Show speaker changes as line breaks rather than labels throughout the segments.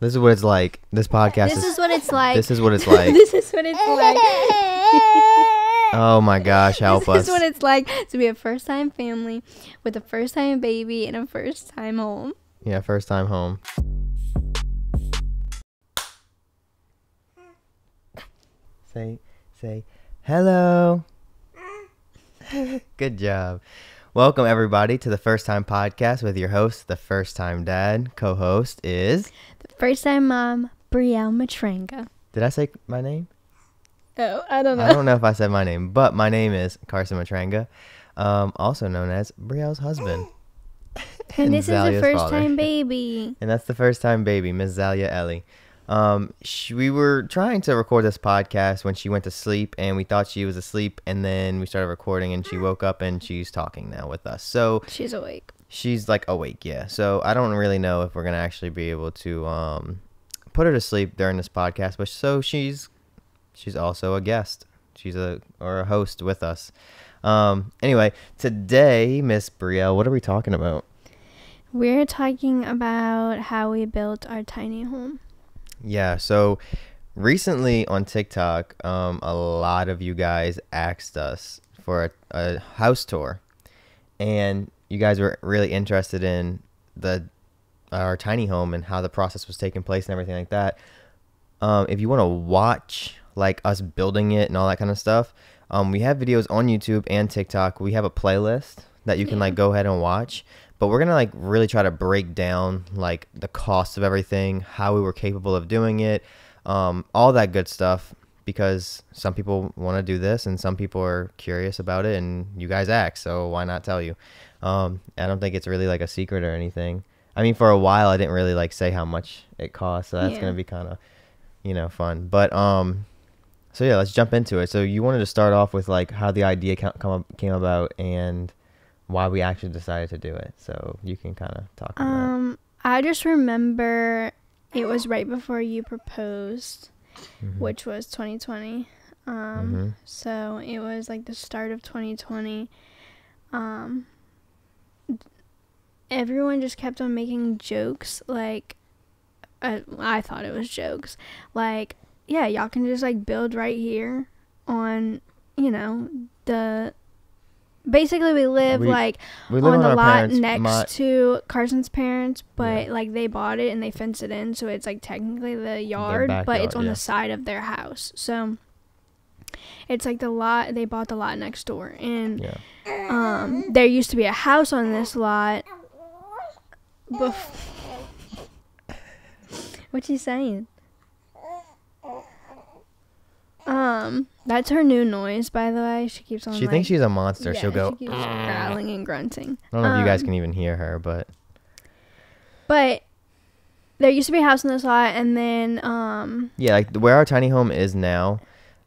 This is what it's like. This podcast
This is what it's like.
This is what it's like.
This is what it's like.
Oh my gosh, help us.
This is what it's like to be a first-time family with a first-time baby and a first-time home.
Yeah, first time home. Say hello. Good job. Welcome everybody to the First Time Podcast with your host, the First Time Dad. Co-host is
The first-time mom, Brielle Matranga.
Did I say my name?
Oh, I don't know.
I don't know if I said my name, but my name is Carson Matranga, also known as Brielle's husband.
And this is the
Zalia's
first-time
father.
baby.
And that's the first time baby, Miss Zalia Ellie. We were trying to record this podcast when she went to sleep, and we thought she was asleep, and then we started recording, and she woke up, and she's talking now with us. So
She's awake.
she's like awake, yeah. So I don't really know if we're gonna actually be able to put her to sleep during this podcast, but so she's also a guest. She's a host with us. Anyway, today, Miss Brielle, what are we talking about?
We're talking about how we built our tiny home.
Yeah, so recently on TikTok, a lot of you guys asked us for a house tour, and you guys were really interested in our tiny home and how the process was taking place and everything like that. If you want to watch like us building it and all that kind of stuff, we have videos on YouTube and TikTok. We have a playlist that you can like go ahead and watch. But we're going to like really try to break down like the cost of everything, how we were capable of doing it, all that good stuff, because some people want to do this and some people are curious about it, and you guys ask, so why not tell you? I don't think it's really like a secret or anything. I mean, for a while I didn't really like say how much it costs, so that's going to be kind of, fun. But so yeah, let's jump into it. So you wanted to start off with like how the idea came about and why we actually decided to do it, so you can kind of talk about it.
I just remember it was right before you proposed, which was 2020. So it was like the start of 2020. Everyone just kept on making jokes, like I thought it was jokes, like, yeah, y'all can just like build right here on, basically we live on the lot next to Carson's parents, but like they bought it and they fenced it in, so it's like technically the yard, but it's on the side of their house. So it's like the lot, they bought the lot next door, and there used to be a house on this lot. What you saying? That's her new noise, by the way. She keeps on.
She thinks she's a monster.
Yeah,
She'll go.
She keeps growling and grunting.
I don't know if you guys can even hear her, but
there used to be a house in this lot, and then
yeah, like where our tiny home is now.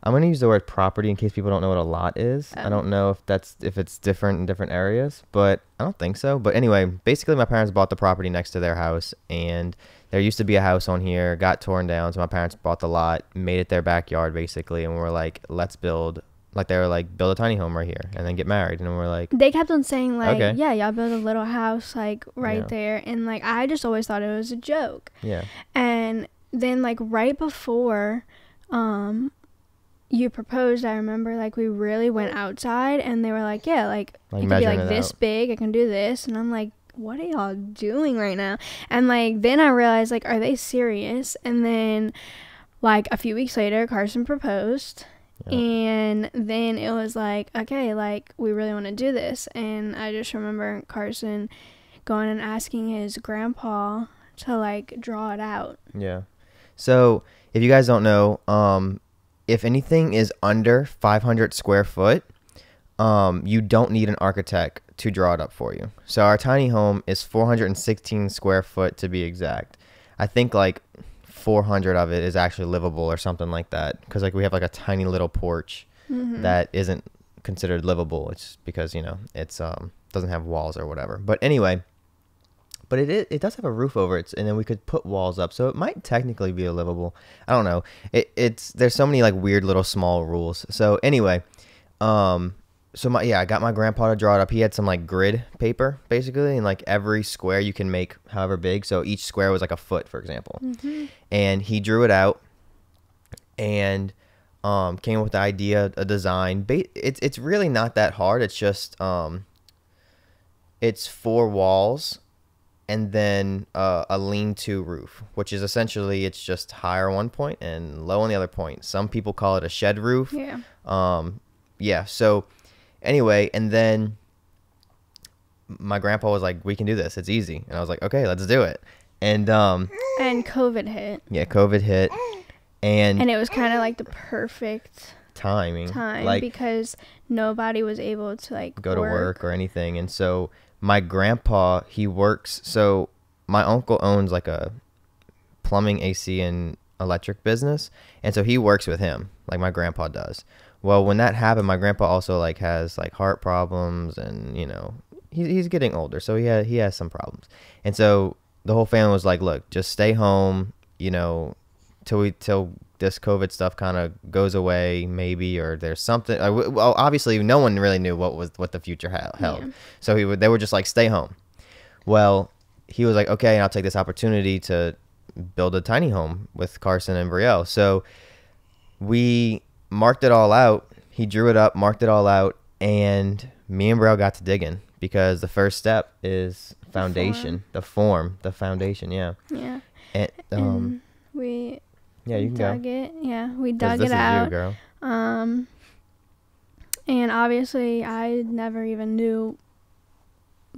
I'm gonna use the word property in case people don't know what a lot is. I don't know if it's different in different areas, but I don't think so. But anyway, basically my parents bought the property next to their house, and there used to be a house on here, got torn down, so my parents bought the lot, made it their backyard basically, and we were like, let's build, like they were like, build a tiny home right here and then get married, and we're like,
they kept on saying like,
okay,
yeah, y'all build a little house like right there, and like I just always thought it was a joke. Yeah. And then like right before you proposed, I remember like we really went outside, and they were like, yeah, like it could be like this big, I can do this, and I'm like, what are y'all doing right now? And like then I realized, like, are they serious? And then like a few weeks later, Carson proposed, and then it was like, okay, like we really want to do this. And I just remember Carson going and asking his grandpa to like draw it out.
Yeah. So if you guys don't know, if anything is under 500 square foot, you don't need an architect to draw it up for you. So our tiny home is 416 square foot to be exact. I think like 400 of it is actually livable or something like that, because like we have like a tiny little porch that isn't considered livable. It's because it's doesn't have walls or whatever. But anyway, but it does have a roof over it, and then we could put walls up, so it might technically be a livable. I don't know. There's so many like weird little small rules. So anyway, so I got my grandpa to draw it up. He had some like grid paper basically, and like every square you can make however big. So each square was like a foot, for example. And he drew it out and came up with the idea, a design. It's really not that hard. It's just it's 4 walls and then a lean-to roof, which is essentially it's just higher on one point and low on the other point. Some people call it a shed roof. Yeah. So anyway, and then my grandpa was like, "We can do this. It's easy." And I was like, "Okay, let's do it." And
COVID hit.
Yeah, COVID hit. And
it was kind of like the perfect
time
like, because nobody was able to like
go to work or anything. And so my grandpa, he works, so my uncle owns like a plumbing, AC and electric business, and so he works with him like my grandpa does. Well, when that happened, my grandpa also like has like heart problems, and you know, he's getting older, so he has some problems. And so the whole family was like, "Look, just stay home, you know, till this COVID stuff kind of goes away, maybe, or there's something." Well, obviously, no one really knew what the future held. Yeah. So they were just like, "Stay home." Well, he was like, "Okay, and I'll take this opportunity to build a tiny home with Carson and Brielle." So we marked it all out. He drew it up, marked it all out, and me and Brielle got to digging, because the first step is foundation, the foundation. Yeah.
Yeah.
And
we.
Yeah, you can
dug
go.
it. Yeah, we dug it out.
You, girl.
And obviously, I never even knew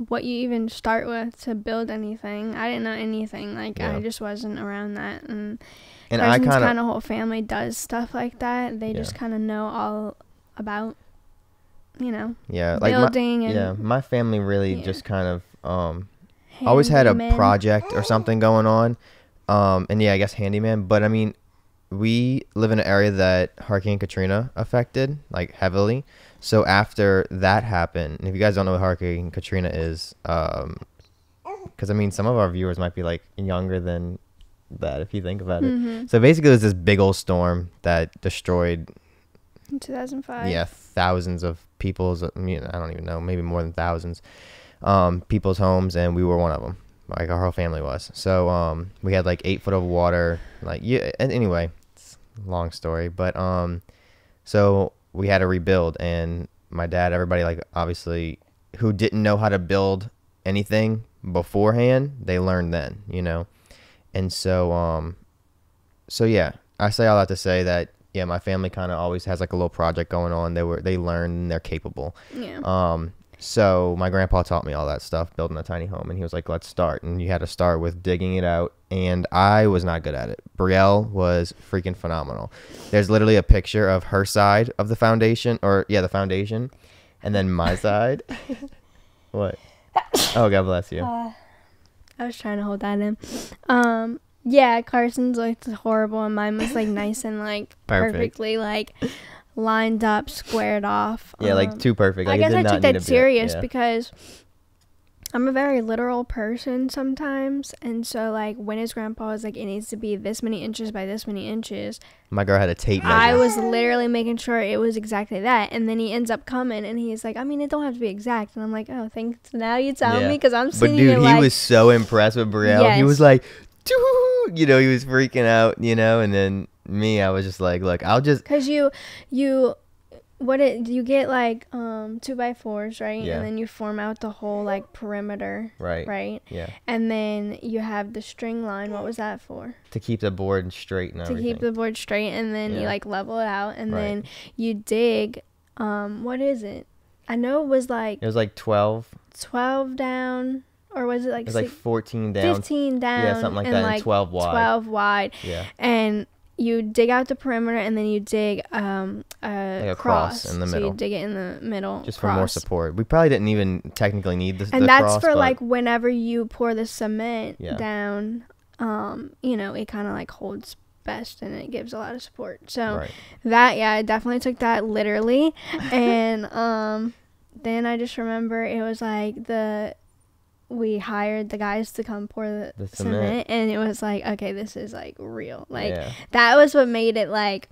what you even start with to build anything. I didn't know anything. Like, I just wasn't around that. And Carson's kind of whole family does stuff like that. They just kind of know all about, you know, building.
My family really just kind of always had a project or something going on. And I guess handyman. But I mean, we live in an area that Hurricane Katrina affected like heavily. So after that happened, and if you guys don't know what Hurricane Katrina is, because I mean, some of our viewers might be like younger than that if you think about it. So basically, it was this big old storm that destroyed,
in 2005.
Yeah, thousands of people's. I don't even know, maybe more than thousands, people's homes, and we were one of them. Like our whole family was. So we had like 8 foot of water. Like, yeah. And anyway, it's a long story. But so we had to rebuild, and my dad, everybody, like, obviously, who didn't know how to build anything beforehand, they learned then, you know. And so yeah, I say all that to say that my family kind of always has like a little project going on. They learn, and they're capable.
Yeah.
So my grandpa taught me all that stuff, building a tiny home, and he was like, "Let's start." And you had to start with digging it out, and I was not good at it. Brielle was freaking phenomenal. There's literally a picture of her side of the foundation, the foundation, and then my side. What? Oh, God bless you.
I was trying to hold that in. Yeah, Carson's like horrible, and mine was like nice and like perfectly like lined up, squared off.
Yeah, like too perfect. Like,
I guess I took that serious because I'm a very literal person sometimes, and so like when his grandpa was like, it needs to be this many inches by this many inches,
my girl had a tape measure.
I was literally making sure it was exactly that, and then he ends up coming and he's like, I mean, it don't have to be exact, and I'm like, oh, thanks, now you tell me, because I'm sitting here like,
he was so impressed with Brielle. Yes. He was like, you know, he was freaking out, you know, and then me, I was just like, look, I'll just,
because you get like 2x4s, right?
Yeah.
And then you form out the whole like perimeter, right?
Yeah.
And then you have the string line. What was that for?
To keep the board straight and everything.
To keep the board straight, and then you like level it out, and then you dig. What is it? I know it was like
12
down. Or was it like,
it was like 14 down,
15 down,
yeah, something like that, and 12 wide.
12 wide.
Yeah.
And you dig out the perimeter, and then you dig
like a cross in the middle.
So you dig it in the middle,
just for more support. We probably didn't even technically need the
and that's
cross,
for like whenever you pour the cement down. You know, it kind of like holds best, and it gives a lot of support. So I definitely took that literally. And then I just remember it was like we hired the guys to come pour the cement, and it was like, okay, this is like real. Like that was what made it like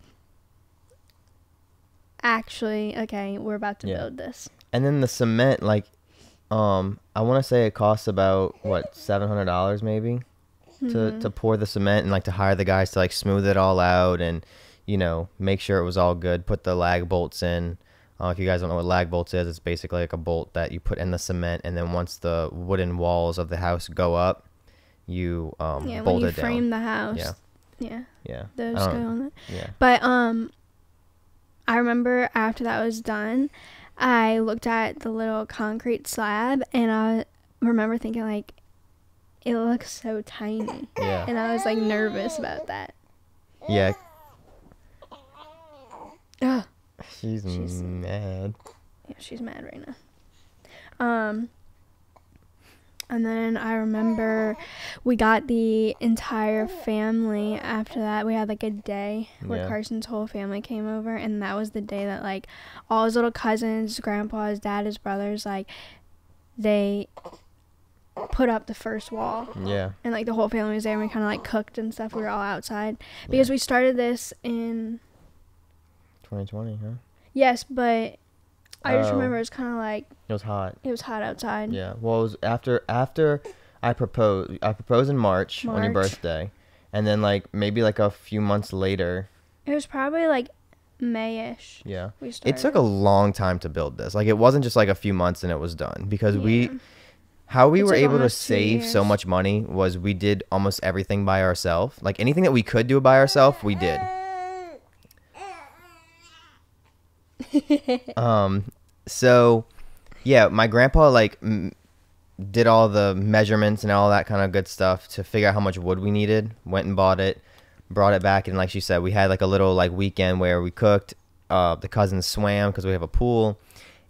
actually, okay, we're about to build this.
And then the cement, like, I want to say it costs about, what, $700 maybe to pour the cement and, like, to hire the guys to, like, smooth it all out and, you know, make sure it was all good, put the lag bolts in. If you guys don't know what lag bolts is, it's basically like a bolt that you put in the cement, and then once the wooden walls of the house go up, you bolt it down.
When you frame the house.
Yeah.
Those go on that.
Yeah.
But I remember after that was done, I looked at the little concrete slab, and I remember thinking, like, it looks so tiny.
Yeah.
And I was, like, nervous about that.
Yeah.
Ugh.
She's mad.
Yeah, she's mad right now. And then I remember we got the entire family after that. We had like a day where Carson's whole family came over, and that was the day that like all his little cousins, grandpa, his dad, his brothers, like they put up the first wall.
Yeah.
And like the whole family was there, and we kind of like cooked and stuff. We were all outside because we started this in
2020, huh?
Yes, but I just remember it was kind of like
it was hot.
It was hot outside.
Yeah. Well, it was after I proposed. I proposed in March on your birthday, and then like maybe like a few months later.
It was probably like May-ish.
Yeah.
We started.
It took a long time to build this. Like it wasn't just like a few months and it was done because how we were able to save so much money was we did almost everything by ourselves. Like anything that we could do by ourselves, we did. So yeah, my grandpa like did all the measurements and all that kind of good stuff to figure out how much wood we needed, went and bought it, brought it back, and like she said, we had like a little like weekend where we cooked, the cousins swam because we have a pool,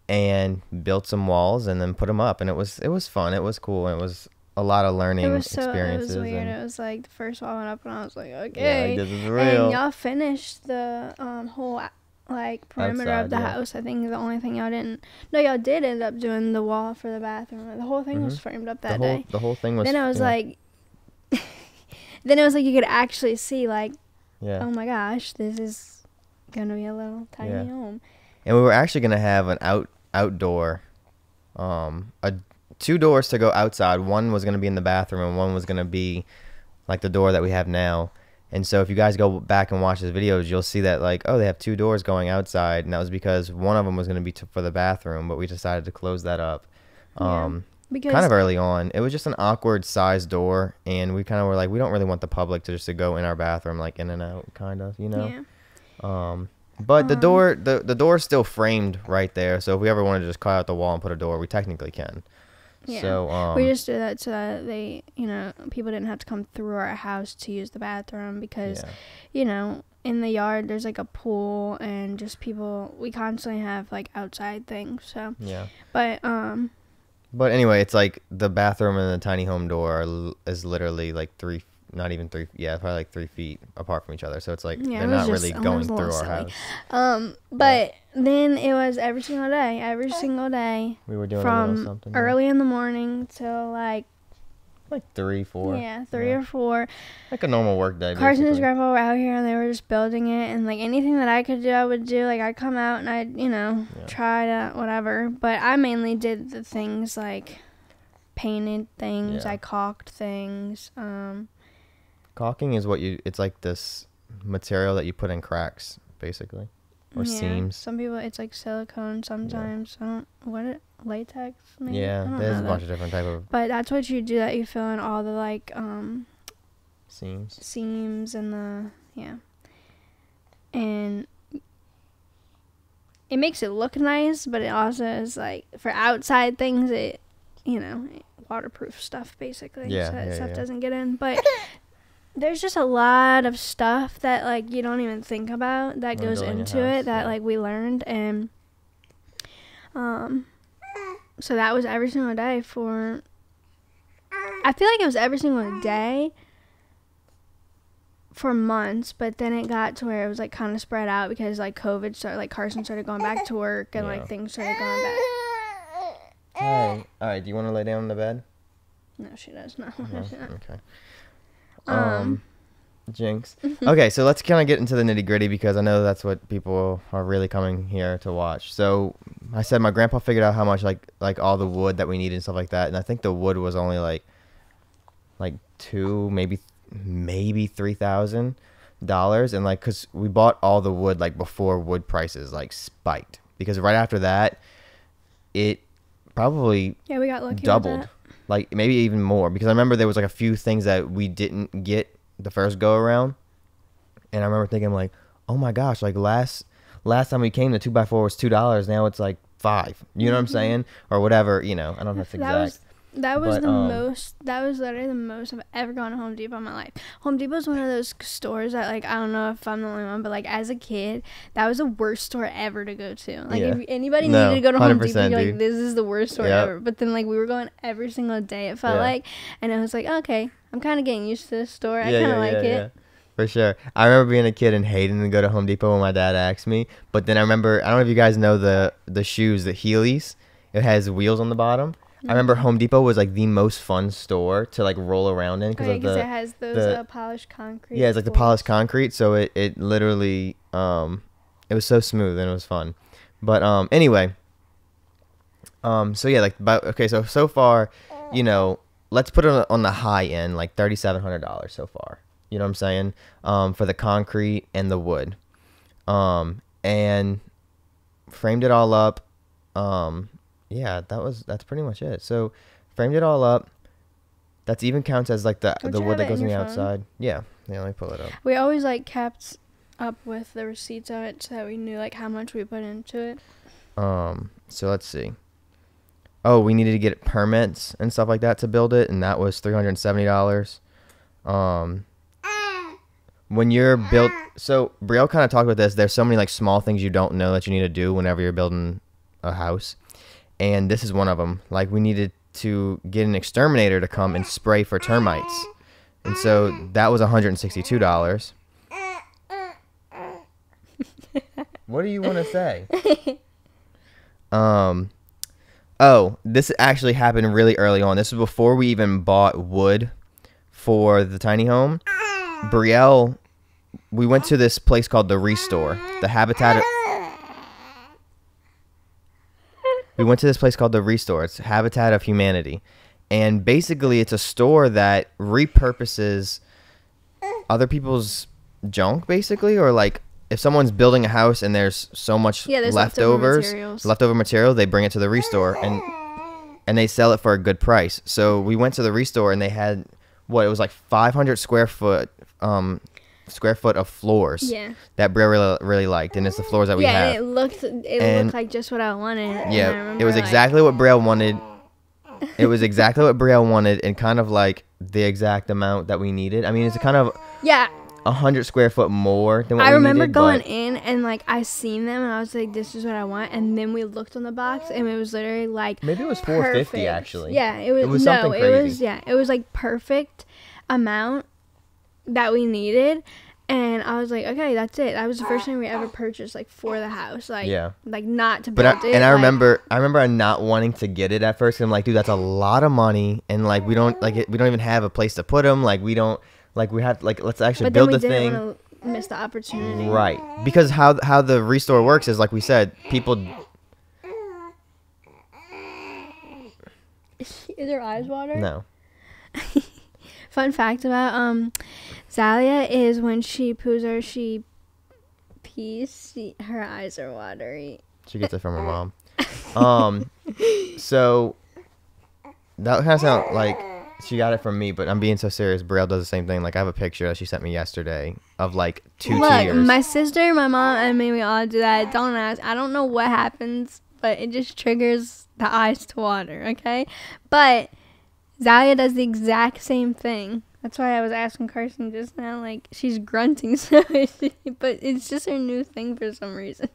and built some walls and then put them up, and it was fun, it was cool, and it was a lot of learning experiences.
It was weird. It was like the first wall went up and I was like, okay,
yeah, like, this is real.
And y'all finished the whole like perimeter
outside,
of the house. I think the only thing y'all didn't. No, y'all did end up doing the wall for the bathroom. The whole thing was framed up that day.
The whole thing was.
Then I was like, then it was like you could actually see like, oh my gosh, this is gonna be a little tiny home.
And we were actually gonna have an outdoor, 2 doors to go outside. One was gonna be in the bathroom, and one was gonna be like the door that we have now. And so if you guys go back and watch these videos, you'll see that like, oh, they have 2 doors going outside, and that was because one of them was going to be for the bathroom, but we decided to close that up. Because kind of early on. It was just an awkward size door, and we kind of were like, we don't really want the public to go in our bathroom like in and out, kind of, you know. Yeah. But the door's still framed right there, so if we ever wanted to just cut out the wall and put a door, we technically can.
Yeah.
So
we just did that so that they, people didn't have to come through our house to use the bathroom because, in the yard there's like a pool and just we constantly have like outside things. So But
anyway, it's like the bathroom and the tiny home door is literally like probably like 3 feet apart from each other. So it's like they're not really going through our house.
But then it was every single day.
We were doing
from
something
early in the morning till like
3, 4.
Yeah, 3 or 4.
Like a normal work day.
Carson and his grandpa were out here and they were just building it, and like anything that I could do, I would do. Like I'd come out and I'd try to whatever. But I mainly did the things like painted things. I caulked things.
Caulking is it's like this material that you put in cracks, basically, or seams.
Some people, it's like silicone sometimes. Latex maybe?
Yeah, there's a bunch of different type of.
But that's what you do, that you fill in all the like
seams
and and it makes it look nice, but it also is like for outside things, it waterproof stuff basically, so that stuff doesn't get in. But there's just a lot of stuff that like you don't even think about that goes into it that like we learned, and so that was every single day for, I feel like it was every single day for months, but then it got to where it was like kind of spread out because like COVID started, like Carson started going back to work and like things started going back.
Hey, all right, do you want to lay down in the bed?
No, she does not.
No? Okay. Jinx. Okay, so let's kind of get into the nitty gritty because I know that's what people are really coming here to watch. So I said my grandpa figured out how much like all the wood that we needed and stuff like that, and I think the wood was only like two, maybe $3,000, and like because we bought all the wood like before wood prices like spiked, because right after that it probably
we got lucky
doubled, like maybe even more, because I remember there was like a few things that we didn't get the first go around, and I remember thinking like, oh my gosh, like last time we came the 2x4 was $2, now it's like $5, you know what I'm saying, or whatever, you know, I don't know if that's exact.
That was literally the most I've ever gone to Home Depot in my life. Home Depot is one of those stores that, like, I don't know if I'm the only one, but like as a kid, that was the worst store ever to go to. Like if anybody needed to go to Home Depot, you're like, this is the worst store ever. But then like we were going every single day, it felt like, and it was like, okay, I'm kind of getting used to this store. I kind of like it. Yeah.
For sure. I remember being a kid and hating to go to Home Depot when my dad asked me. But then I remember, I don't know if you guys know the shoes, the Heelys. It has wheels on the bottom. I remember Home Depot was like the most fun store to like roll around in because
it has those polished concrete.
Yeah, it's like the polished concrete, so it literally it was so smooth and it was fun. But anyway, so yeah, so far, you know, let's put it on the high end, like $3,700 so far. You know what I'm saying? For the concrete and the wood, and framed it all up. Yeah, that's pretty much it. So framed it all up. That's even counts as like the wood that goes on the outside. Yeah, let me pull it up.
We always like kept up with the receipts of it so that we knew like how much we put into it.
So let's see. Oh, we needed to get permits and stuff like that to build it, and that was $370. When you're built, so Brielle kind of talked about this. There's so many like small things you don't know that you need to do whenever you're building a house. And this is one of them. Like, we needed to get an exterminator to come and spray for termites. And so that was $162. What do you want to say? Oh, this actually happened really early on. This was before we even bought wood for the tiny home. Brielle, we went to this place called the Restore, the Habitat. We went to this place called the Restore. It's Habitat of Humanity. And basically it's a store that repurposes other people's junk, basically, or like if someone's building a house and there's so much leftover material, they bring it to the Restore and they sell it for a good price. So we went to the Restore and they had it was like 500 square foot of floors that Brielle really liked, and it's the floors that we have.
Yeah, it looked like just what I wanted.
Yeah, it was exactly what Brielle wanted. It was exactly what Brielle wanted, and kind of like the exact amount that we needed. I mean, it's kind of 100 square foot more than what we needed.
I remember going in and like I seen them and I was like, this is what I want, and then we looked on the box and it was literally like
maybe it was $450 actually.
Yeah, it was something crazy. It was like perfect amount that we needed, and I was like, okay, that's it. That was the first thing we ever purchased, like for the house, like not to build it.
And I remember not wanting to get it at first. And I'm like, dude, that's a lot of money, and like we don't even have a place to put them. Like we don't we have let's actually build the thing.
But then we didn't want to miss the opportunity,
right? Because how the Restore works is, like we said, people.
Is her eyes watering?
No.
Fun fact about Zalia is when she poos or she pees, her eyes are watery.
She gets it from her mom. So that kind of sounds like she got it from me, but I'm being so serious. Brielle does the same thing. Like, I have a picture that she sent me yesterday of like two tears.
My sister, my mom, and me, we all do that. Don't ask. I don't know what happens, but it just triggers the eyes to water. Okay, but Zalia does the exact same thing. That's why I was asking Carson just now, like, she's grunting, but it's just her new thing for some reason.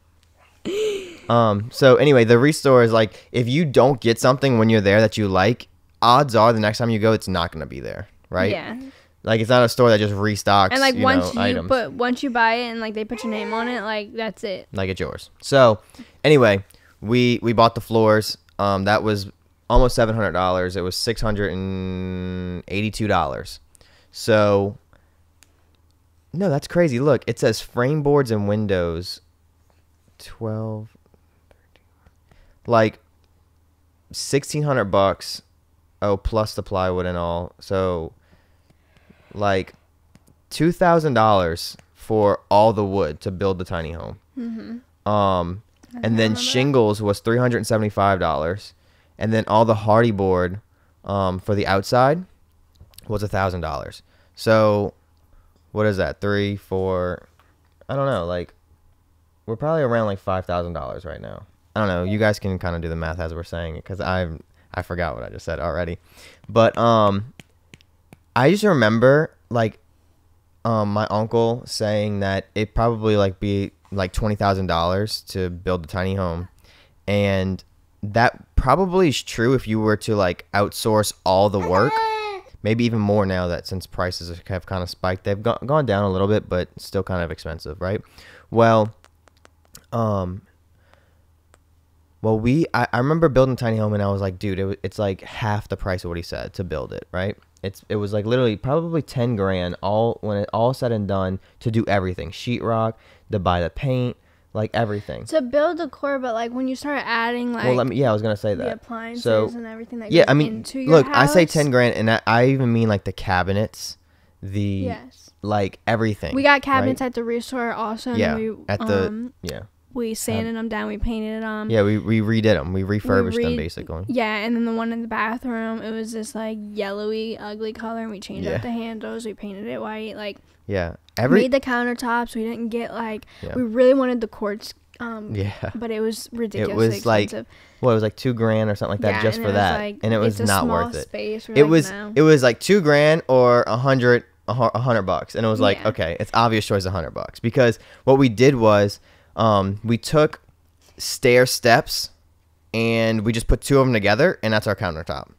So anyway, the Restore is like, if you don't get something when you're there that you like, odds are the next time you go, it's not going to be there, right?
Yeah.
Like, it's not a store that just restocks,
and like
items.
Once you buy it and like they put your name on it, like that's it.
Like, it's yours. So anyway, we bought the floors. That was almost $700. It was $682. So No, that's crazy. Look, it says frame boards and windows, 12, like $1,600. Oh, plus the plywood and all. So, like $2,000 for all the wood to build the tiny home. And then shingles was $375, and then all the hardy board for the outside was $1,000. So what is that? 3, 4, I don't know, like we're probably around like $5,000 right now. I don't know, you guys can kind of do the math as we're saying it, because I forgot what I just said already. But I just remember like my uncle saying that it probably like be like $20,000 to build a tiny home, and that probably is true if you were to like outsource all the work. Maybe even more now that since prices have kind of spiked, they've gone down a little bit, but still kind of expensive, right? Well, I remember building a tiny home, and I was like, dude, it's like half the price of what he said to build it, right? It was like literally probably 10 grand all when it all said and done to do everything, sheetrock, to buy the paint, like everything.
To build the core, but like when you start adding like,
well, I was gonna say that
the appliances and everything that
yeah,
goes into your
look,
house.
I say 10 grand, and I even mean like the cabinets, like everything.
We got cabinets at the restore also.
Yeah,
and we sanded them down. We painted them.
Yeah, we redid them. We refurbished them basically.
Yeah, and then the one in the bathroom, it was this like yellowy, ugly color, and we changed out the handles. We painted it white. Like made the countertops. We didn't get like we really wanted the quartz. But it was ridiculously expensive.
It was like $2,000 or something like that just for that,
like,
and it was not worth it.
Space.
It was like $2,000 or $100, and it was like okay, it's obvious choice $100 because what we did was. We took stair steps and we just put 2 of them together, and that's our countertop.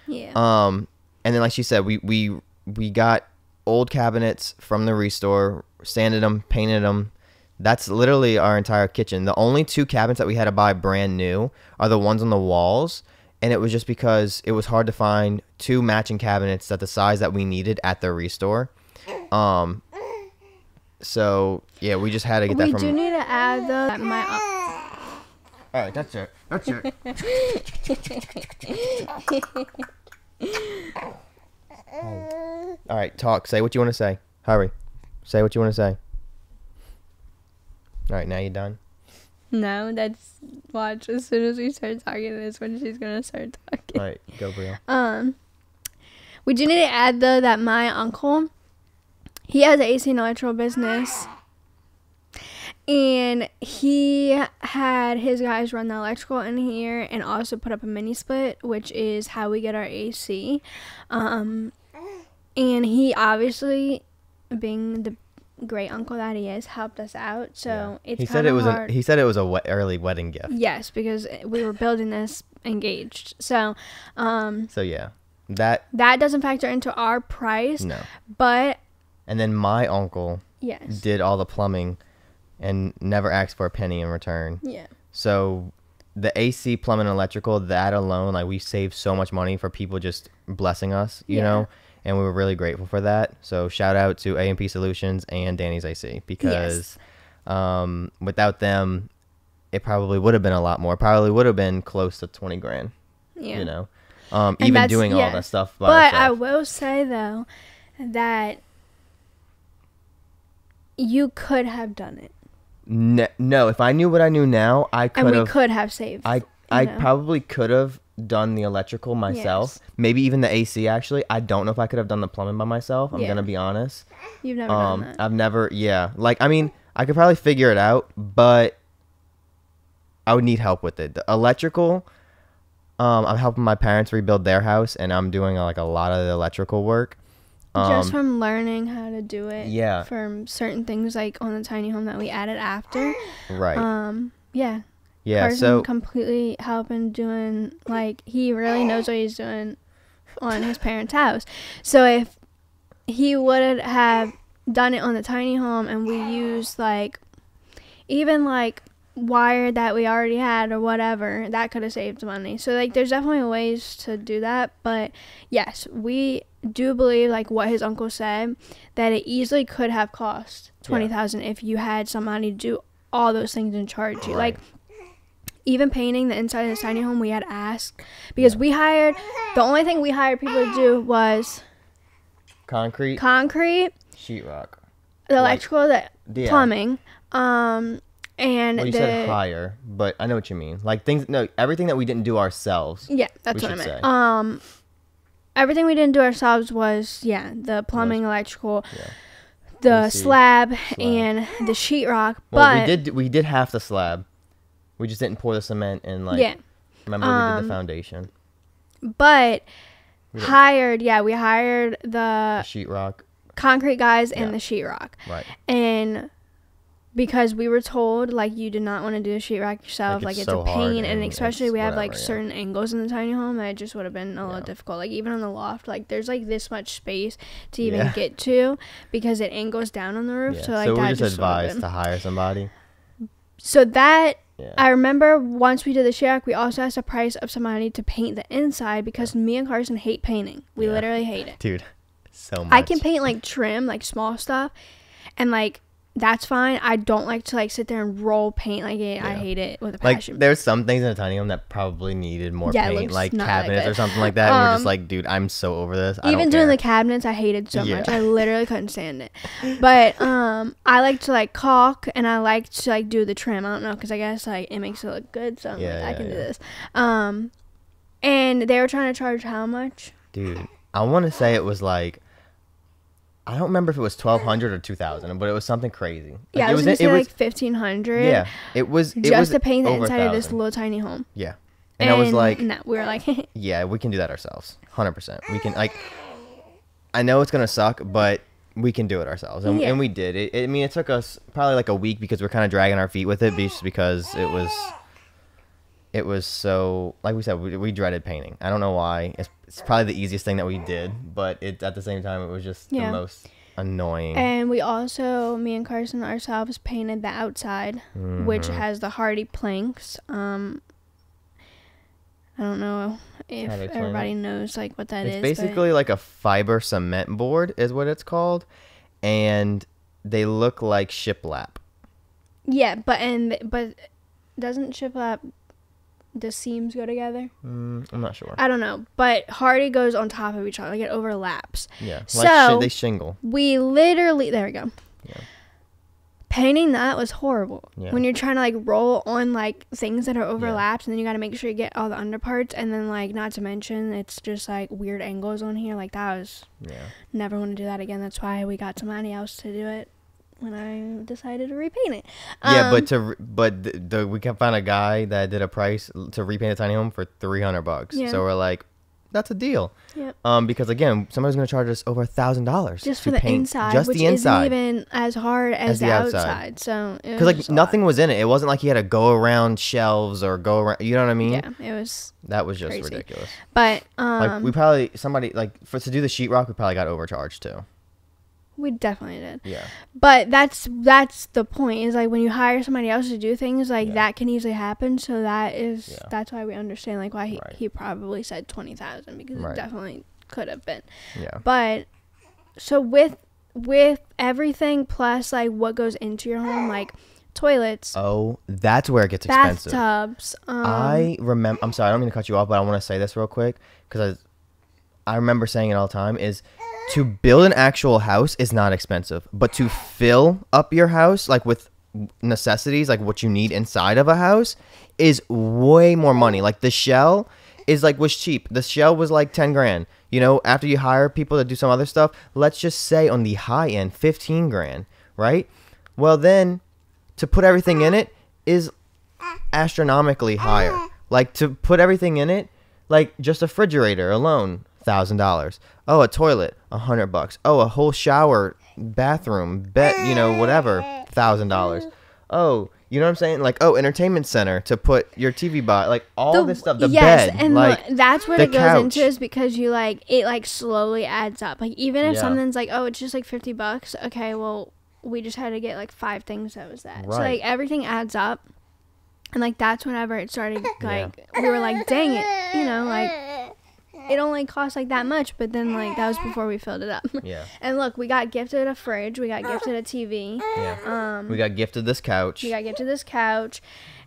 Yeah.
And then like she said, we got old cabinets from the restore, sanded them, painted them. That's literally our entire kitchen. The only 2 cabinets that we had to buy brand new are the ones on the walls, and it was just because it was hard to find 2 matching cabinets at the size that we needed at the restore. So yeah, we just had to get that from.
We do need to add though that my.
All right, that's it. That's it. All right, talk. Say what you want to say. Hurry. Say what you want to say. All right, now you done?
No, that's watch. As soon as we start talking, is when she's gonna start talking.
All right, go, Brielle.
We do need to add though that my uncle. He has an AC and electrical business, and he had his guys run the electrical in here and also put up a mini split, which is how we get our AC. And he obviously, being the great uncle that he is, helped us out. So it's
he said it was hard. He said it was a early wedding gift.
Yes, because we were building this engaged. So
yeah, that
doesn't factor into our price.
No,
but.
And then my uncle did all the plumbing and never asked for a penny in return.
Yeah.
So the AC, plumbing, and electrical, that alone, like we saved so much money for people just blessing us, you know, and we were really grateful for that. So shout out to A&P Solutions and Danny's AC because without them, it probably would have been a lot more. Probably would have been close to 20 grand. Yeah. You know, even doing all that stuff by
ourselves.
But
I will say though that. You could have done it.
No, if I knew what I knew now, I could have.
And we could have saved.
I probably could have done the electrical myself. Yes. Maybe even the AC, actually. I don't know if I could have done the plumbing by myself. I'm going to be honest.
You've never done that.
I've never, Like, I mean, I could probably figure it out, but I would need help with it. The electrical, I'm helping my parents rebuild their house, and I'm doing, like, a lot of the electrical work.
Just from learning how to do it.
Yeah.
From certain things like on the tiny home that we added after.
Right.
Yeah.
Yeah.
Carson
so
completely helping doing like he really knows what he's doing on his parents' house. So if he would have done it on the tiny home and we used like even like wire that we already had or whatever, that could have saved money. So like there's definitely ways to do that, but yes, we do believe, like what his uncle said, that it easily could have cost $20,000 if you had somebody do all those things and charge you. Like, even painting the inside of the tiny home, we had asked, because the only thing we hired people to do was
concrete, sheetrock,
the electrical, the plumbing, and
you said hire, but I know what you mean. Like everything that we didn't do ourselves.
Yeah, that's what I meant. Everything we didn't do ourselves was the plumbing, electrical, the slab, and the sheetrock.
Well, we did half the slab. We just didn't pour the cement and remember we did the foundation.
But we hired the
sheetrock,
concrete guys and the sheetrock.
Right. And
because we were told, like, you did not want to do the sheetrock yourself, like it's so a pain, and especially we have like certain angles in the tiny home that it just would have been a little difficult. Like, even on the loft, like there's like this much space to even get to because it angles down on the roof. So like,
we just advised to hire somebody.
So that I remember once we did the sheetrock, we also asked the price of somebody to paint the inside because me and Carson hate painting. We literally hate it,
dude. So much.
I can paint like trim, like small stuff, and like that's fine. I don't like to like sit there and roll paint like it. I hate it with a passion.
Like, there's some things in a tiny home that probably needed more paint, like cabinets or something like that. And we're just like, dude, I'm so over this.
Even doing the cabinets, I hated so much. I literally couldn't stand it. But I like to like caulk, and I like to like do the trim. I don't know, because I guess like it makes it look good. So I'm like, I can do this. And they were trying to charge how much?
Dude, I want to say it was like, I don't remember if it was $1,200 or $2,000, but it was something crazy. Like,
yeah, it was like $1,500.
Yeah, it was
just to paint the inside of this little tiny home.
Yeah, and I was like,
no, we were like,
yeah, we can do that ourselves, 100%. We can, like, I know it's gonna suck, but we can do it ourselves, and we did. I mean, it took us probably like a week because we're kind of dragging our feet with it, just because it was so, like we said, we dreaded painting. I don't know why. It's probably the easiest thing that we did, but at the same time, it was just the most annoying.
And we also, me and Carson ourselves, painted the outside, which has the hardy planks. I don't know if everybody knows like what that is.
It's basically like a fiber cement board is what it's called, and they look like shiplap. Yeah,
but doesn't shiplap, the seams go together?
I'm not sure.
I don't know, but hardy goes on top of each other, like it overlaps.
Yeah, so they shingle.
We literally, there we go. Yeah. Painting that was horrible. Yeah. When you're trying to like roll on like things that are overlapped, and then you got to make sure you get all the underparts, and then like, not to mention, it's just like weird angles on here. Like, that was never want to do that again. That's why we got somebody else to do it when I decided to repaint it.
We can find a guy that did a price to repaint a tiny home for $300. Yeah. So we're like, that's a deal. Yep. Because again, somebody's gonna charge us over $1,000
just for the paint inside, just which the inside, isn't even as hard as the outside. So because
like nothing was in it. It wasn't like he had to go around shelves or go around. You know what I mean?
Yeah, that was just
crazy. Ridiculous.
But
like we probably to do the sheetrock, we probably got overcharged too.
We definitely did.
Yeah.
But that's the point, is like when you hire somebody else to do things, like that can easily happen. So that's why we understand like why he probably said $20,000, because it definitely could have been. Yeah. But so with everything plus like what goes into your home, like toilets.
Oh, that's where it gets expensive.
Bathtubs.
I remember. I'm sorry, I don't mean to cut you off, but I want to say this real quick because I remember saying it all the time is, to build an actual house is not expensive, but to fill up your house like with necessities, like what you need inside of a house, is way more money. Like the shell was cheap. The shell was like 10 grand. You know, after you hire people to do some other stuff, let's just say on the high end, 15 grand, right? Well, then to put everything in it is astronomically higher. Like to put everything in it, like just a refrigerator alone, $1,000. Oh, a toilet, $100. Oh, a whole shower, bathroom, bed, whatever, $1,000. Oh, you know what I'm saying? Like, oh, entertainment center to put your TV by, like all this stuff. The bed,
and
like
that's what it goes into, is because you like it like slowly adds up. Like even if something's like, oh, it's just like $50. Okay, well, we just had to get like 5 things that was that. Right. So like everything adds up, and like that's whenever it started. Like we were like, dang it, like. it only cost like that much, but then like that was before we filled it up.
Yeah.
And look, we got gifted a fridge, we got gifted a TV.
Yeah. We got gifted this couch.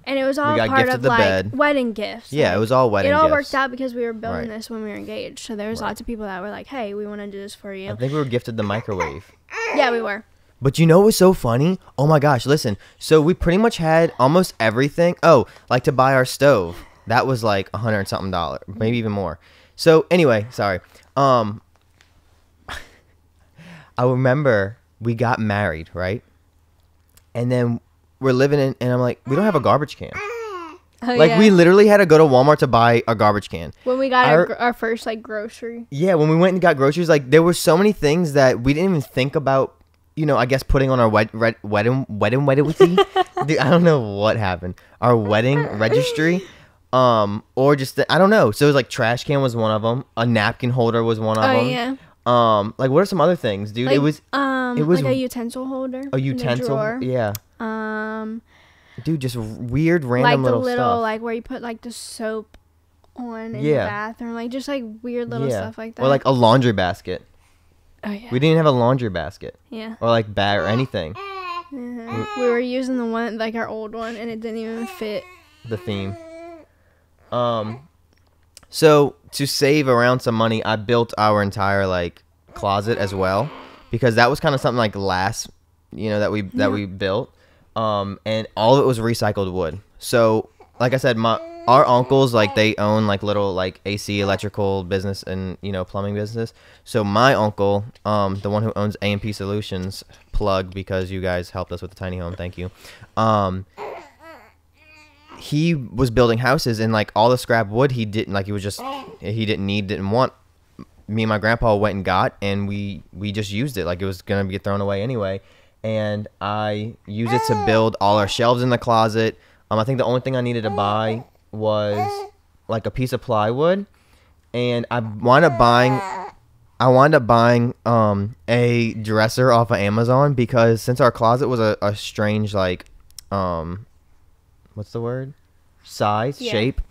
And it was all part of like bed. Wedding gifts.
Yeah,
like,
it was all wedding gifts.
It all worked out because we were building this when we were engaged. So there was lots of people that were like, hey, we want to do this for you.
I think we were gifted the microwave.
Yeah, we were.
But you know what was so funny? Oh my gosh, listen. So we pretty much had almost everything. Oh, like to buy our stove. That was like $100 something, maybe even more. So anyway, sorry. I remember we got married, right? And then we're living in, and I'm like, we don't have a garbage can.
Oh,
like we literally had to go to Walmart to buy a garbage can.
When we got our first like grocery.
Yeah, when we went and got groceries, like there were so many things that we didn't even think about. You know, I guess putting on our wedding. Dude, I don't know what happened. Our wedding registry, or just I don't know. So it was like trash can was one of them. A napkin holder was one of them.
Oh yeah.
Like what are some other things, dude?
Like,
it was
like a utensil holder.
A utensil, yeah. Dude, just weird, random
like
little
stuff.
Like
where you put like the soap on in the bathroom, like just like weird little stuff like that.
Or like a laundry basket.
Oh yeah.
We didn't have a laundry basket.
Yeah.
Or like bag or anything.
We were using the one like our old one, and it didn't even fit
the theme. So to save around some money, I built our entire like closet as well, because that was kind of something like last, that we built. And all of it was recycled wood. So like I said, our uncles, like they own like little like AC electrical business and plumbing business. So my uncle, the one who owns A&P Solutions, plug because you guys helped us with the tiny home, thank you. He was building houses, and like all the scrap wood he didn't want. Me and my grandpa went and got, and we just used it like it was gonna get thrown away anyway. And I used it to build all our shelves in the closet. I think the only thing I needed to buy was like a piece of plywood, and I wound up buying a dresser off of Amazon, because since our closet was a strange like what's the word? Shape.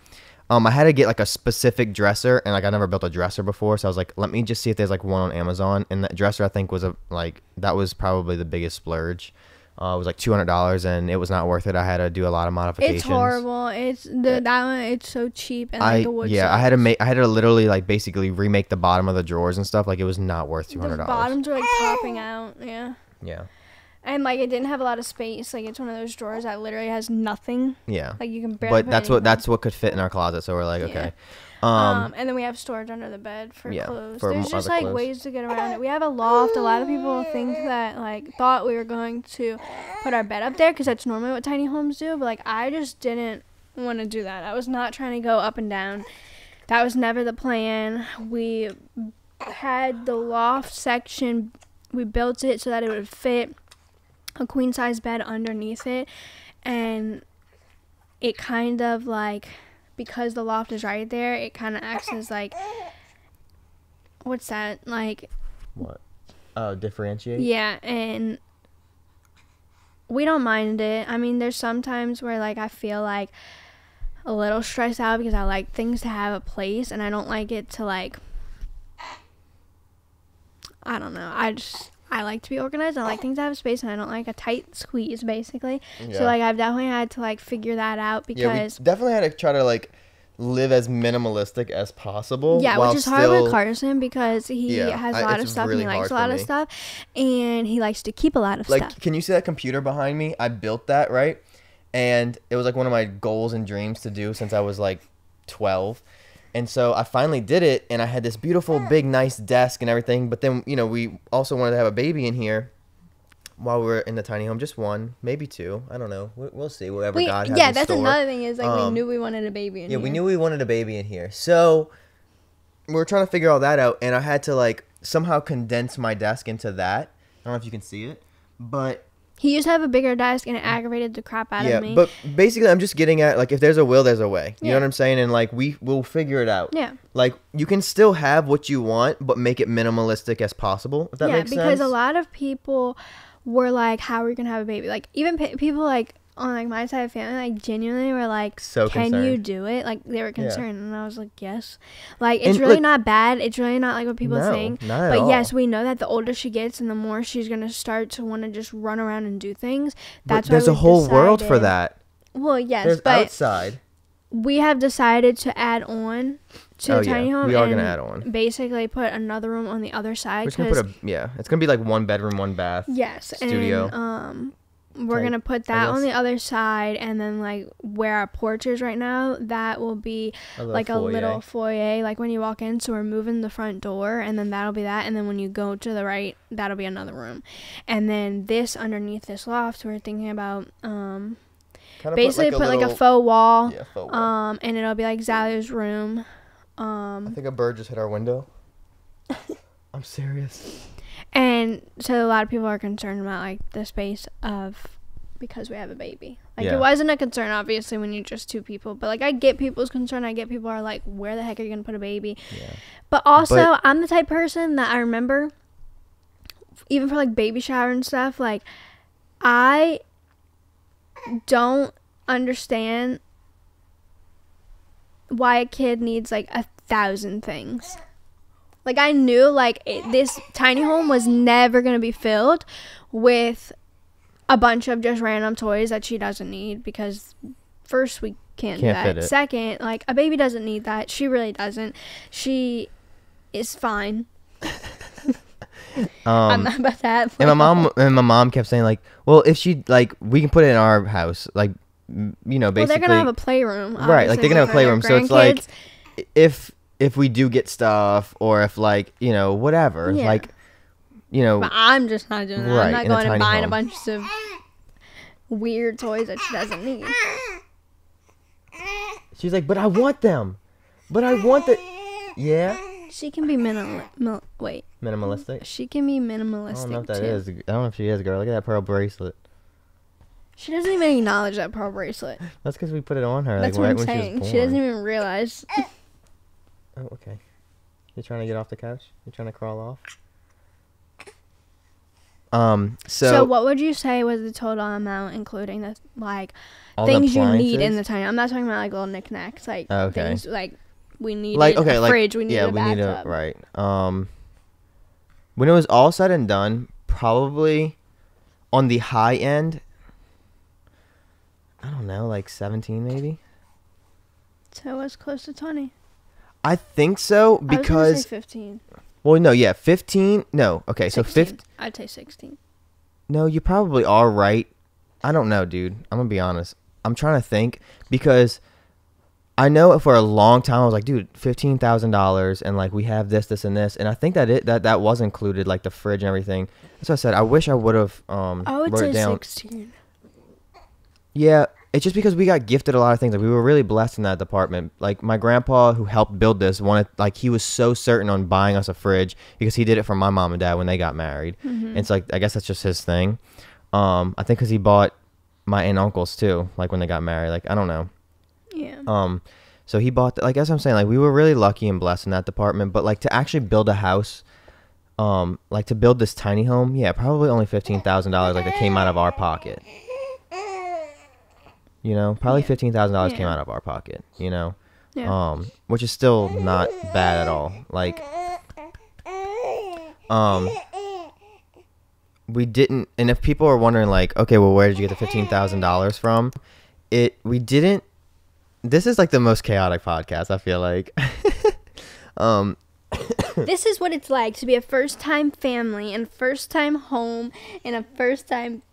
I had to get like a specific dresser, and like I never built a dresser before, so I was like, let me just see if there's like one on Amazon. And that dresser I think was that was probably the biggest splurge. It was like $200, and it was not worth it. I had to do a lot of modifications.
It's horrible. That one. It's so cheap, and like the wood.
Yeah, sucks. I had to literally like basically remake the bottom of the drawers and stuff. Like it was not worth $200.
The bottoms were like popping out. Yeah.
Yeah.
And like it didn't have a lot of space. Like it's one of those drawers that literally has nothing.
Yeah.
Like you can barely.
But that's what could fit in our closet. So we're like, okay.
And then we have storage under the bed for clothes. There's just like ways to get around it. We have a loft. A lot of people think that thought we were going to put our bed up there, because that's normally what tiny homes do. But like I just didn't want to do that. I was not trying to go up and down. That was never the plan. We had the loft section. We built it so that it would fit a queen size bed underneath it, and it kind of like, because the loft is right there, it kind of acts as like, what's that, like
what? Oh, differentiate?
Yeah, and we don't mind it. I mean, there's some times where like I feel like a little stressed out because I like things to have a place, and I don't like it to like, I don't know, I like to be organized. I like things to have space, and I don't like a tight squeeze, basically. Yeah. So, like, I've definitely had to, like, figure that out, because...
Yeah, we definitely had to try to, like, live as minimalistic as possible.
Yeah, which is hard with Carson, because he has a lot of stuff, and he likes a lot of stuff, and he likes to keep a lot of stuff.
Like, can you see that computer behind me? I built that, right? And it was, like, one of my goals and dreams to do since I was, like, 12. And so I finally did it, and I had this beautiful, big, nice desk and everything. But then, we also wanted to have a baby in here while we were in the tiny home. Just one, maybe two. I don't know. We'll see. Whatever God has in store.
Yeah, that's another thing is, like, we knew we wanted a baby in here.
Yeah, we knew we wanted a baby in here. So we were trying to figure all that out, and I had to, like, somehow condense my desk into that. I don't know if you can see it, but...
He used to have a bigger desk, and it aggravated the crap out of me.
Yeah, but basically I'm just getting at, like, if there's a will, there's a way. You know what I'm saying? And, like, we'll figure it out.
Yeah.
Like, you can still have what you want, but make it minimalistic as possible, if that makes sense.
Yeah, because a lot of people were like, how are we going to have a baby? Like, even people, like, on like my side of family, like genuinely were like,
so
can
concerned.
you do it? Like they were concerned,
Yeah.
and I was like, yes. Like it's
And
really
look,
not bad. It's really not like what people
no,
think.
not at
But
all.
yes, we know that the older she gets, and the more she's gonna start to want to just run around and do things. That's
but there's
why
a
we've
whole world for
decided-
that.
Well, yes,
There's
but
outside.
we have decided to add on to the tiny home.
We are
and
gonna add on.
basically put another room on the other side.
We're just gonna put it's gonna be like 1 bedroom, 1 bath.
Yes,
studio.
and we're
type,
gonna put that on the other side, and then like where our porch is right now, that will be like a little foyer, like when you walk in. So we're moving the front door, and then that'll be that, and then when you go to the right, that'll be another room, and then this underneath this loft, we're thinking about basically put like a faux wall, and it'll be like Zalia's room.
I think a bird just hit our window. I'm serious.
And so a lot of people are concerned about like the space of, because we have a baby. Like it wasn't a concern obviously when you're just 2 people, but like I get people's concern. I get people are like, where the heck are you gonna put a baby?
Yeah.
But also I'm the type of person that I remember even for like baby shower and stuff, like I don't understand why a kid needs like 1,000 things. Like I knew like this tiny home was never going to be filled with a bunch of just random toys that she doesn't need, because first we can't do that.
Fit it.
Second, like a baby doesn't need that. She really doesn't. She is fine. I'm not about that.
And my mom kept saying like, well, if she like, we can put it in our house, like, you know, basically. Well,
they're gonna have a playroom,
right? Like they're gonna have a playroom, so it's like, if we do get stuff, or if like, you know, whatever, like, you know.
But I'm just not doing that.
Right,
I'm not going and buying
home.
a bunch of weird toys that she doesn't need.
She's like, but I want them. But I want the. Yeah.
She can be
minimalistic.
She can be minimalistic.
I don't know if that
too.
is. I don't know if she is, girl. Look at that pearl bracelet.
She doesn't even acknowledge that pearl bracelet.
That's because we put it on her.
That's
like,
what
right
I'm
when
saying.
She was born.
She doesn't even realize.
Oh, okay. You trying to get off the couch? You trying to crawl off? So
what would you say was the total amount, including the like
all
things
the
you need in
appliances?
the tiny? I'm not talking about like little knickknacks, like things like we need
like
a fridge, we need a bathtub.
Right. When it was all said and done, probably on the high end, I don't know, like 17 maybe.
So it was close to 20.
I think so, because
I was gonna say 15.
Well, no, yeah, 15. No, okay,
16.
so 15.
I'd say 16.
No, you probably are right. I don't know, dude. I'm gonna be honest. I'm trying to think, because I know for a long time I was like, dude, $15,000, and like we have this, and this, and I think that was included, like the fridge and everything. That's what I said. I wish I would have
I would
wrote
say
it down.
16.
Yeah, it's just because we got gifted a lot of things. Like we were really blessed in that department. Like my grandpa, who helped build this, he was so certain on buying us a fridge because he did it for my mom and dad when they got married.
Mm-hmm.
And it's like, I guess that's just his thing. I think because he bought my aunt and uncles too, like when they got married. Like I don't know.
Yeah.
So he bought. Like that's what I'm saying. Like we were really lucky and blessed in that department. But like to actually build a house, like to build this tiny home, yeah, probably only $15,000. Like that came out of our pocket. You know, probably $15,000 came out of our pocket, you know, which is still not bad at all. Like, we didn't, and if people are wondering like, okay, well, where did you get the $15,000 from? We didn't, this is like the most chaotic podcast, I feel like.
This is what it's like to be a first-time family and first-time home and a first-time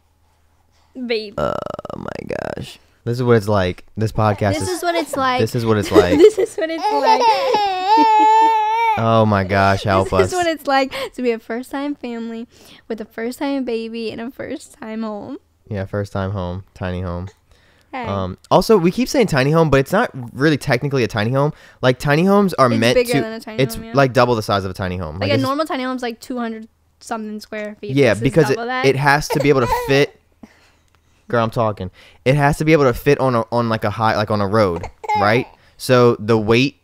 baby.
Oh my gosh. This is what it's like. This podcast
This is what it's like.
This is what it's like.
This is what it's like.
Oh my gosh, help us.
This is what it's like to be a first-time family with a first-time baby and a first-time home.
Yeah, first time home, tiny home.
Hey.
Also, we keep saying tiny home, but it's not really technically a tiny home. Like tiny homes are
It's
meant
bigger
to.
than a tiny
it's
home, yeah.
like double the size of a tiny home.
Like a normal tiny home is like 200 something square feet.
Yeah,
This is
because
double that.
it has to be able to fit. Girl, I'm talking. It has to be able to fit on like a high, like on a road, right? So the weight,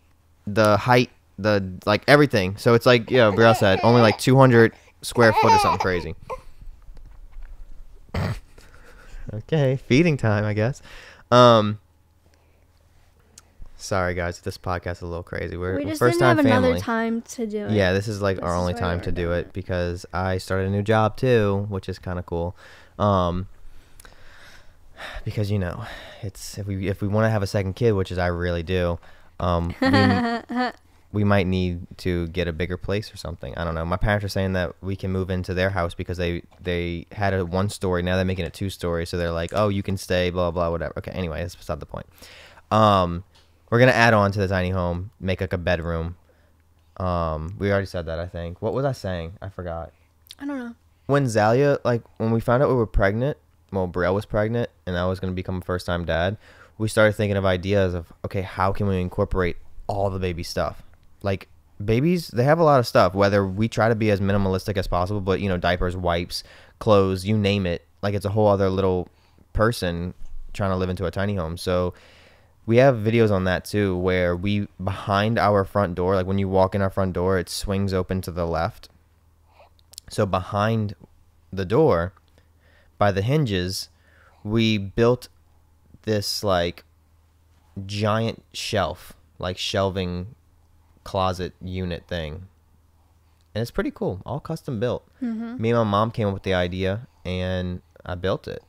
the height, the like everything. So it's like, yeah, Brielle said, only like 200 square foot or something crazy. Okay, feeding time, I guess. Um, Sorry guys, this podcast is a little crazy.
We just
first
didn't have
time family.
another time to do it.
Yeah, this is like our only time to do it because I started a new job too, which is kind of cool. Because it's if we want to have a second kid, which is I really do, we might need to get a bigger place or something. I don't know. My parents are saying that we can move into their house because they had a 1-story. Now they're making it 2-story. So they're like, oh, you can stay, blah, blah, whatever. Okay, anyway, that's beside the point. We're going to add on to the tiny home, make like a bedroom. We already said that, I think. What was I saying? I forgot.
I don't know.
When Zalia, when we found out we were pregnant, well, Brielle was pregnant and I was going to become a first-time dad, we started thinking of ideas of, okay, how can we incorporate all the baby stuff? Like, babies, they have a lot of stuff, whether we try to be as minimalistic as possible, but, diapers, wipes, clothes, you name it. Like, it's a whole other little person trying to live into a tiny home. So we have videos on that, too, where behind our front door, like when you walk in our front door, it swings open to the left. So behind the door, by the hinges, we built this, giant shelf, shelving closet unit thing, and it's pretty cool, all custom built. Me and my mom came up with the idea and I built it.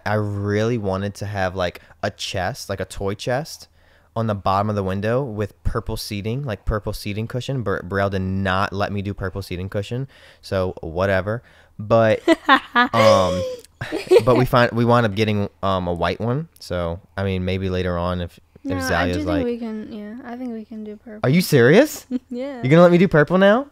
I really wanted to have a chest, a toy chest on the bottom of the window with purple seating, purple seating cushion. Brielle did not let me do purple seating cushion, so whatever. But but we wound up getting a white one. So I mean, maybe later on if Zalia's
I think we can. Yeah, I think we can do purple.
Are you serious?
Yeah.
You're gonna let me do purple now?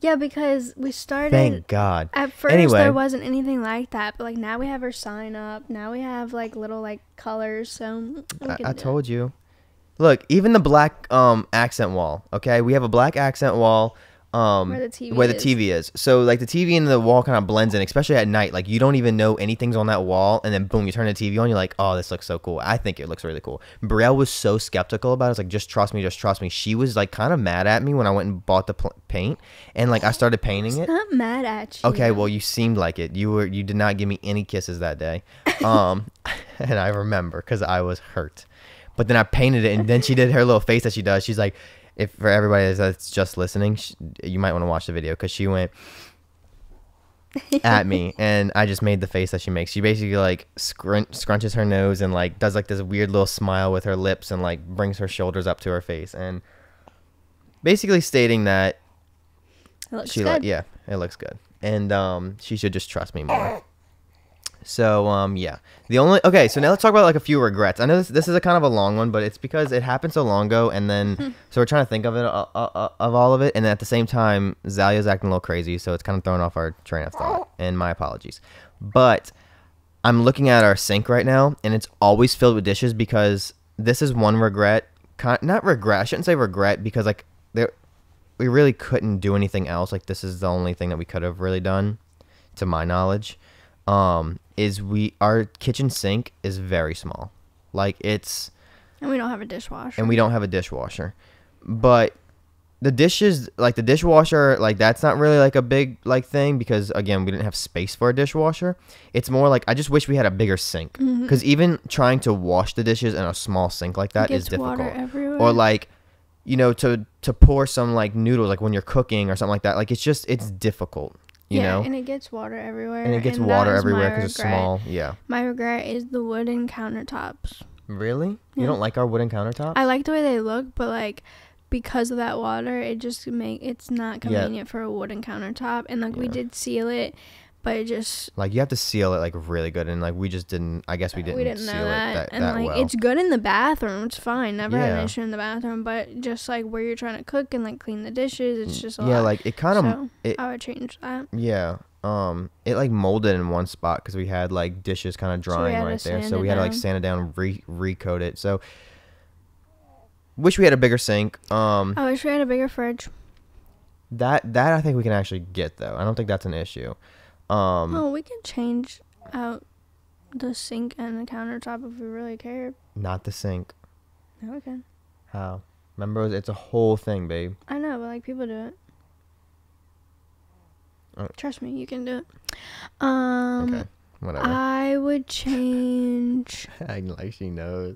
Yeah, because we started.
Thank God.
At first,
anyway,
there wasn't anything like that, but now we have our sign up. Now we have little colors. So
I told you. Look, even the black accent wall. Okay, we have a black accent wall. Where the TV is. So the TV and the wall kind of blends in, especially at night. You don't even know anything's on that wall, and then boom, you turn the TV on, you're like, oh, this looks so cool. I think it looks really cool. Brielle was so skeptical about it. I was like, just trust me, just trust me. She was kind of mad at me when I went and bought the paint, and I started painting it.
Not mad at you.
Okay, well, you seemed like it. You did not give me any kisses that day. And I remember because I was hurt. But then I painted it, and then she did her little face that she does. She's like, if for everybody that's just listening, you might want to watch the video because she went at me, and I just made the face that she makes. She basically scrunches her nose and does this weird little smile with her lips and brings her shoulders up to her face, and basically stating that
it looks good.
Yeah, it looks good, and she should just trust me more. So yeah, so now let's talk about a few regrets. I know this is a kind of a long one, but it's because it happened so long ago, and then so we're trying to think of it of all of it, and then at the same time Zalia's acting a little crazy, so it's kind of throwing off our train of thought, and my apologies. But I'm looking at our sink right now, and it's always filled with dishes because this is one regret. Not regret, I shouldn't say regret, because we really couldn't do anything else. This is the only thing that we could have really done, to my knowledge. Our kitchen sink is very small. And
we don't have a dishwasher.
But the dishes, the dishwasher, that's not really a big thing because again, we didn't have space for a dishwasher. It's more I just wish we had a bigger sink, because even trying to wash the dishes in a small sink like that is difficult.
Water everywhere.
Or to pour some noodles when you're cooking or something like that. It's difficult. You know?
And it gets water everywhere.
Because it's small. Yeah.
My regret is the wooden countertops.
Really?
Yeah.
You don't like our wooden countertops?
I like the way they look, but because of that water, it just it's not convenient for a wooden countertop. And we did seal it, but it just
you have to seal it really good, and we just didn't. I guess we didn't seal
know that.
it that well.
It's good in the bathroom. It's fine. Never had an issue in the bathroom, but just where you're trying to cook and clean the dishes, it's just a lot.
It kind of.
So I would change that.
Yeah. It molded in one spot because we had dishes kind of drying right there, so we had to sand it down, recoat it. So wish we had a bigger sink.
I wish we had a bigger fridge.
That I think we can actually get though. I don't think that's an issue.
We can change out the sink and the countertop if we really cared.
Not the sink.
No, we can.
How? Remember, it's a whole thing, babe.
I know, but people do it. Trust me, you can do it.
Okay. Whatever.
I would change.
Acting like she knows.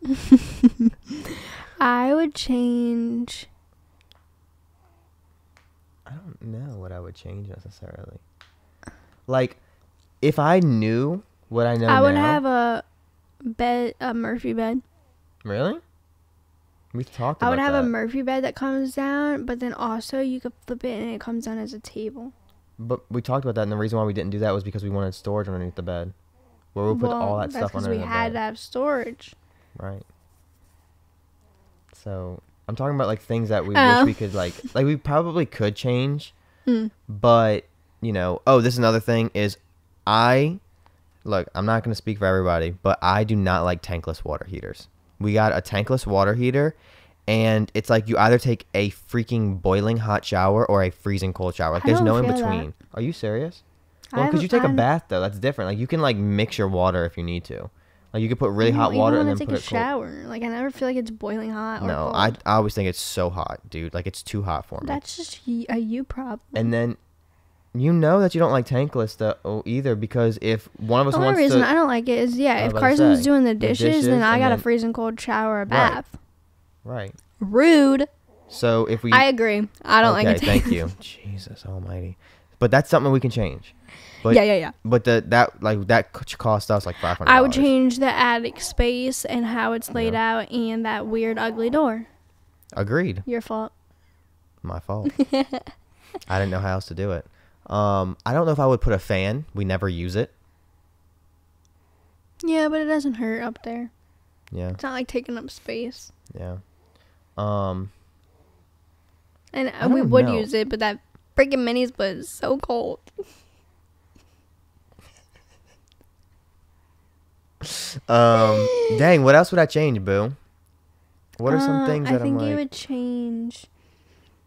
I would change.
I don't know what I would change necessarily. Like, if I knew what I know now.
I would have a bed, a Murphy bed.
Really? We've talked about that.
I would have a Murphy bed that comes down, but then also you could flip it and it comes down as a table.
But we talked about that, and the reason why we didn't do that was because we wanted storage underneath the bed. Where we put all that stuff underneath the bed. That's because we had
to have storage.
Right. So, I'm talking about, like, things that we wish we could, like, we probably could change. But, you know, this is another thing is look, I'm not going to speak for everybody, but I do not like tankless water heaters. We got a tankless water heater, and it's like you either take a freaking boiling hot shower or a freezing cold shower. Like, there's no in between. Are you serious? Well, because you take a bath, though. That's different. Like, you can, like, mix your water if you need to. Like, you could put really hot water and then put it cold.
Take a shower. Like, I never feel like it's boiling hot or
cold. I always think it's so hot, dude. Like, it's too hot for me.
That's just a you problem.
And then, you know that you don't like tankless though either, because if one of us wants to...
The only reason I don't like it is, if Carson's doing the dishes, then I got a freezing cold shower or bath.
Right.
Rude.
So if we...
I agree. I don't like it.
Thank you. Jesus almighty. But that's something we can change. But,
yeah.
But that cost us like $500.
I would change the attic space and how it's laid out and that weird ugly door.
Agreed.
Your fault.
My fault. I didn't know how else to do it. I don't know if I would put a fan. We never use it.
Yeah, but it doesn't hurt up there.
Yeah.
It's not like taking up space.
Yeah.
And we would use it, but that freaking mini split is so cold.
Dang, what else would I change, boo? What are some things that I'm like...
I think you would change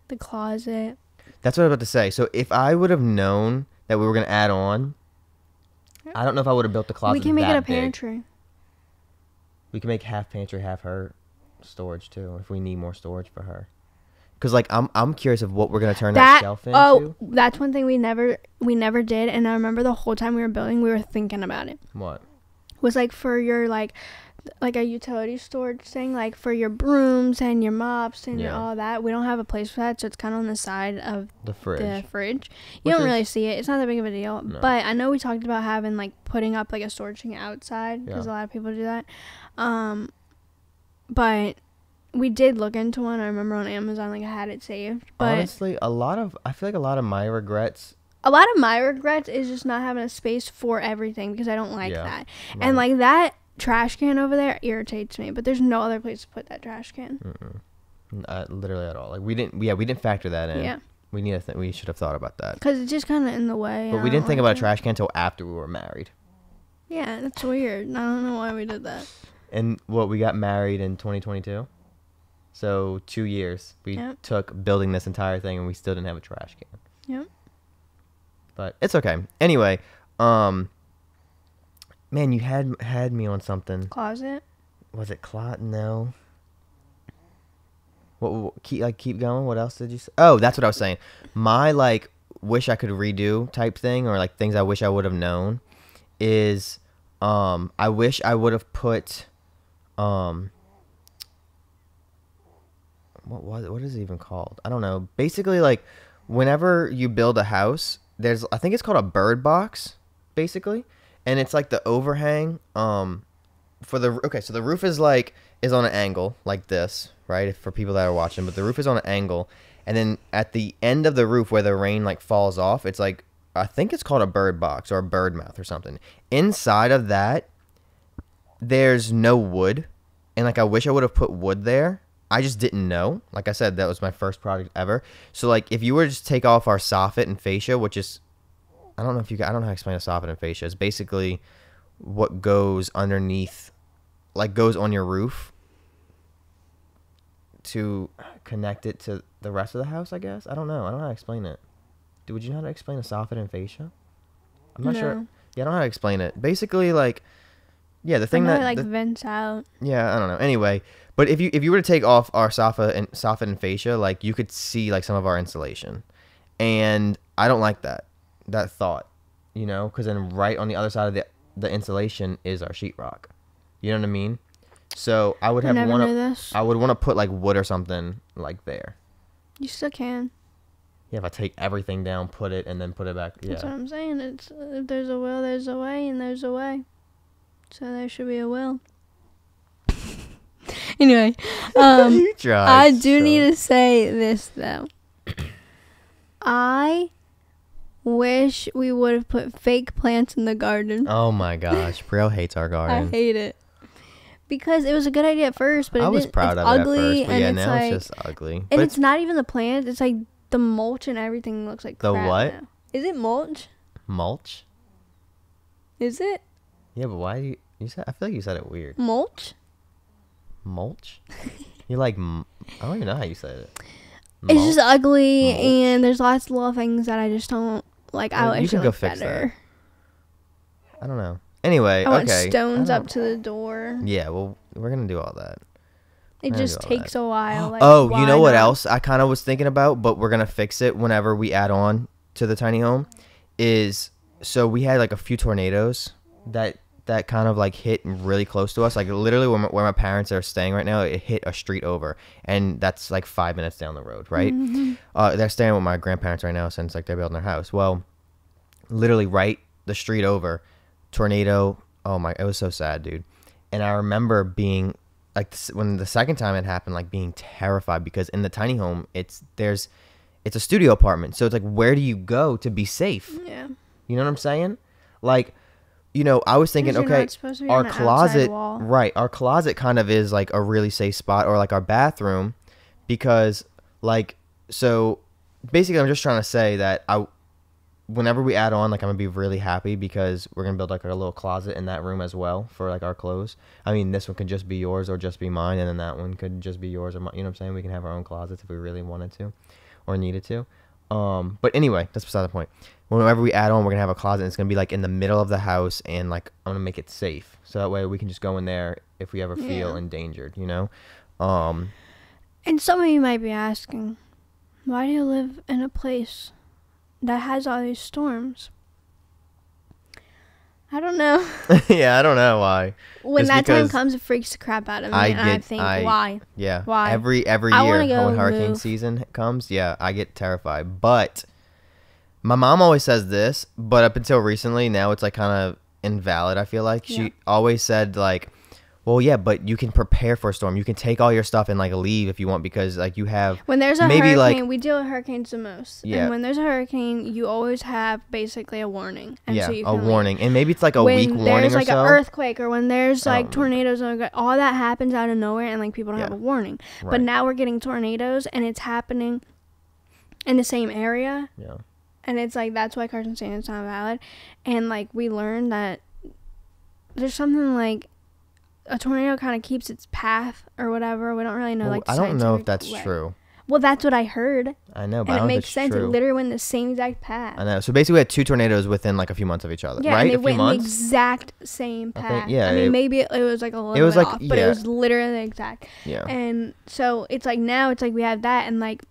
the closet.
That's what I was about to say. So if I would have known that we were going to add on, I don't know if I would have built the closet.
We can make it a pantry.
We can make half pantry, half her storage too, if we need more storage for her. Because like I'm curious of what we're going to turn that shelf into.
Oh, that's one thing we never did, and I remember the whole time we were building, we were thinking about it.
What?
Was like for your like a utility storage thing, like for your brooms and your mops and your all that. We don't have a place for that, so it's kind of on the side of the fridge. You don't really see it. It's not that big of a deal. No. But I know we talked about having like putting up like a storage thing outside, because a lot of people do that. But we did look into one. I remember on Amazon, like I had it saved. But
honestly, I feel like a lot of my regrets.
A lot of my regrets is just not having a space for everything, because I don't like that. Right. And like that trash can over there irritates me, but there's no other place to put that trash can.
Literally at all. Like we didn't factor that in.
Yeah.
We should have thought about that.
Because it's just kind of in the way.
But we didn't think about a trash can until after we were married.
Yeah, that's weird. I don't know why we did that.
And we got married in 2022. So 2 years we took building this entire thing, and we still didn't have a trash can.
Yep.
But it's okay. Anyway, man, you had me on something.
Closet?
Was it closet? No. What keep going? What else did you say? Oh, that's what I was saying. My like wish I could redo type thing, or like things I wish I would have known, is I wish I would have put what is it even called? I don't know. Basically, like whenever you build a house, I think it's called a bird box, basically, and it's like the overhang. So the roof is on an angle like this, right? For people that are watching, but the roof is on an angle, and then at the end of the roof where the rain like falls off, it's like, I think it's called a bird box or a bird mouth or something. Inside of that, there's no wood, and like I wish I would have put wood there. I just didn't know. Like I said, that was my first project ever. So like if you were to just take off our soffit and fascia, which is, I don't know how to explain a soffit and fascia. It's basically what goes underneath, like goes on your roof to connect it to the rest of the house, I guess. I don't know. I don't know how to explain it. Would you know how to explain a soffit and fascia? I'm not sure. Yeah, I don't know how to explain it. Basically, like, yeah, the thing that
like vents out.
Yeah, I don't know. Anyway, but if you were to take off our soffit and fascia, like you could see like some of our insulation, and I don't like that thought, because then right on the other side of the insulation is our sheetrock. You know what I mean? So I would have I would want to put like wood or something like there.
You still can.
Yeah, if I take everything down, put it, and then put it back. Yeah.
That's what I'm saying. It's if there's a will, there's a way, and there's a way. So there should be a will. Anyway, I do need to say this though. I wish we would have put fake plants in the garden.
Oh my gosh, Brielle hates our garden.
I hate it. Because it was a good idea at first, but
I was proud of it at first, but yeah, now it's just ugly.
And it's not even the plants, it's like the mulch and everything looks like crap.
The what?
Now. Is it mulch?
Mulch?
Is it?
Yeah, but why do you said? I feel like you said it weird.
Mulch?
Mulch? You like? I don't even know how you said it. Mulch?
It's just ugly, and there's lots of little things that I just don't like. I wish it looked better.
That. I don't know. Anyway,
I want stones up to the door.
Yeah, well, we're gonna do all that.
It just takes a while.
Like, you know what else I kind of was thinking about, but we're gonna fix it whenever we add on to the tiny home. Is so we had like a few tornadoes that kind of like hit really close to us. Like literally where my parents are staying right now, it hit a street over, and that's like 5 minutes down the road, right? Mm-hmm. They're staying with my grandparents right now since like they're building their house. Well, literally right the street over. Tornado. Oh my, it was so sad, dude. And I remember being like, when the second time it happened, like being terrified, because in the tiny home it's a studio apartment, so it's like, where do you go to be safe?
Yeah,
you know what I'm saying? Like, you know, I was thinking, okay, our closet, right, our closet kind of is like a really safe spot, or like our bathroom, because like, so basically I'm just trying to say that whenever we add on, like, I'm gonna be really happy, because we're gonna build like a little closet in that room as well for like our clothes. I mean, this one could just be yours or just be mine, and then that one could just be yours or mine. You know what I'm saying? We can have our own closets if we really wanted to or needed to. But anyway, that's beside the point. Whenever we add on, we're gonna have a closet, and it's gonna be like in the middle of the house, and like I'm gonna make it safe, so that way we can just go in there if we ever feel endangered, you know.
And some of you might be asking, why do you live in a place that has all these storms? I don't know.
Yeah, I don't know why.
When that time comes, it freaks the crap out of me, and I think, why?
Yeah.
Why?
Every year when hurricane season comes, yeah, I get terrified. But my mom always says this, but up until recently, now it's like kind of invalid, I feel like. She always said like, well, yeah, but you can prepare for a storm. You can take all your stuff and like leave if you want, because like you have,
when there's a hurricane, we deal with hurricanes the most.
Yeah.
And when there's a hurricane, you always have basically a warning. And
yeah,
so you
a
can
warning, and maybe it's like a week warning or so. When there's like an
earthquake, or when there's like tornadoes, and all that happens out of nowhere, and like people don't have a warning. Right. But now we're getting tornadoes, and it's happening in the same area.
Yeah.
And it's like, that's why Carson's saying it's not valid. And like, we learned that there's something like, a tornado kind of keeps its path or whatever. We don't really know. Well,
I don't know if that's true.
Well, that's what I heard.
I know, but
and
I don't
it makes sense.
True.
It literally went the same exact path.
I know. So basically, we had two tornadoes within like a few months of each other.
Yeah,
right?
and they went in the exact same path. I mean, maybe it was like a little bit off, but it was literally exact.
Yeah.
And so it's like, now it's like we have that, and like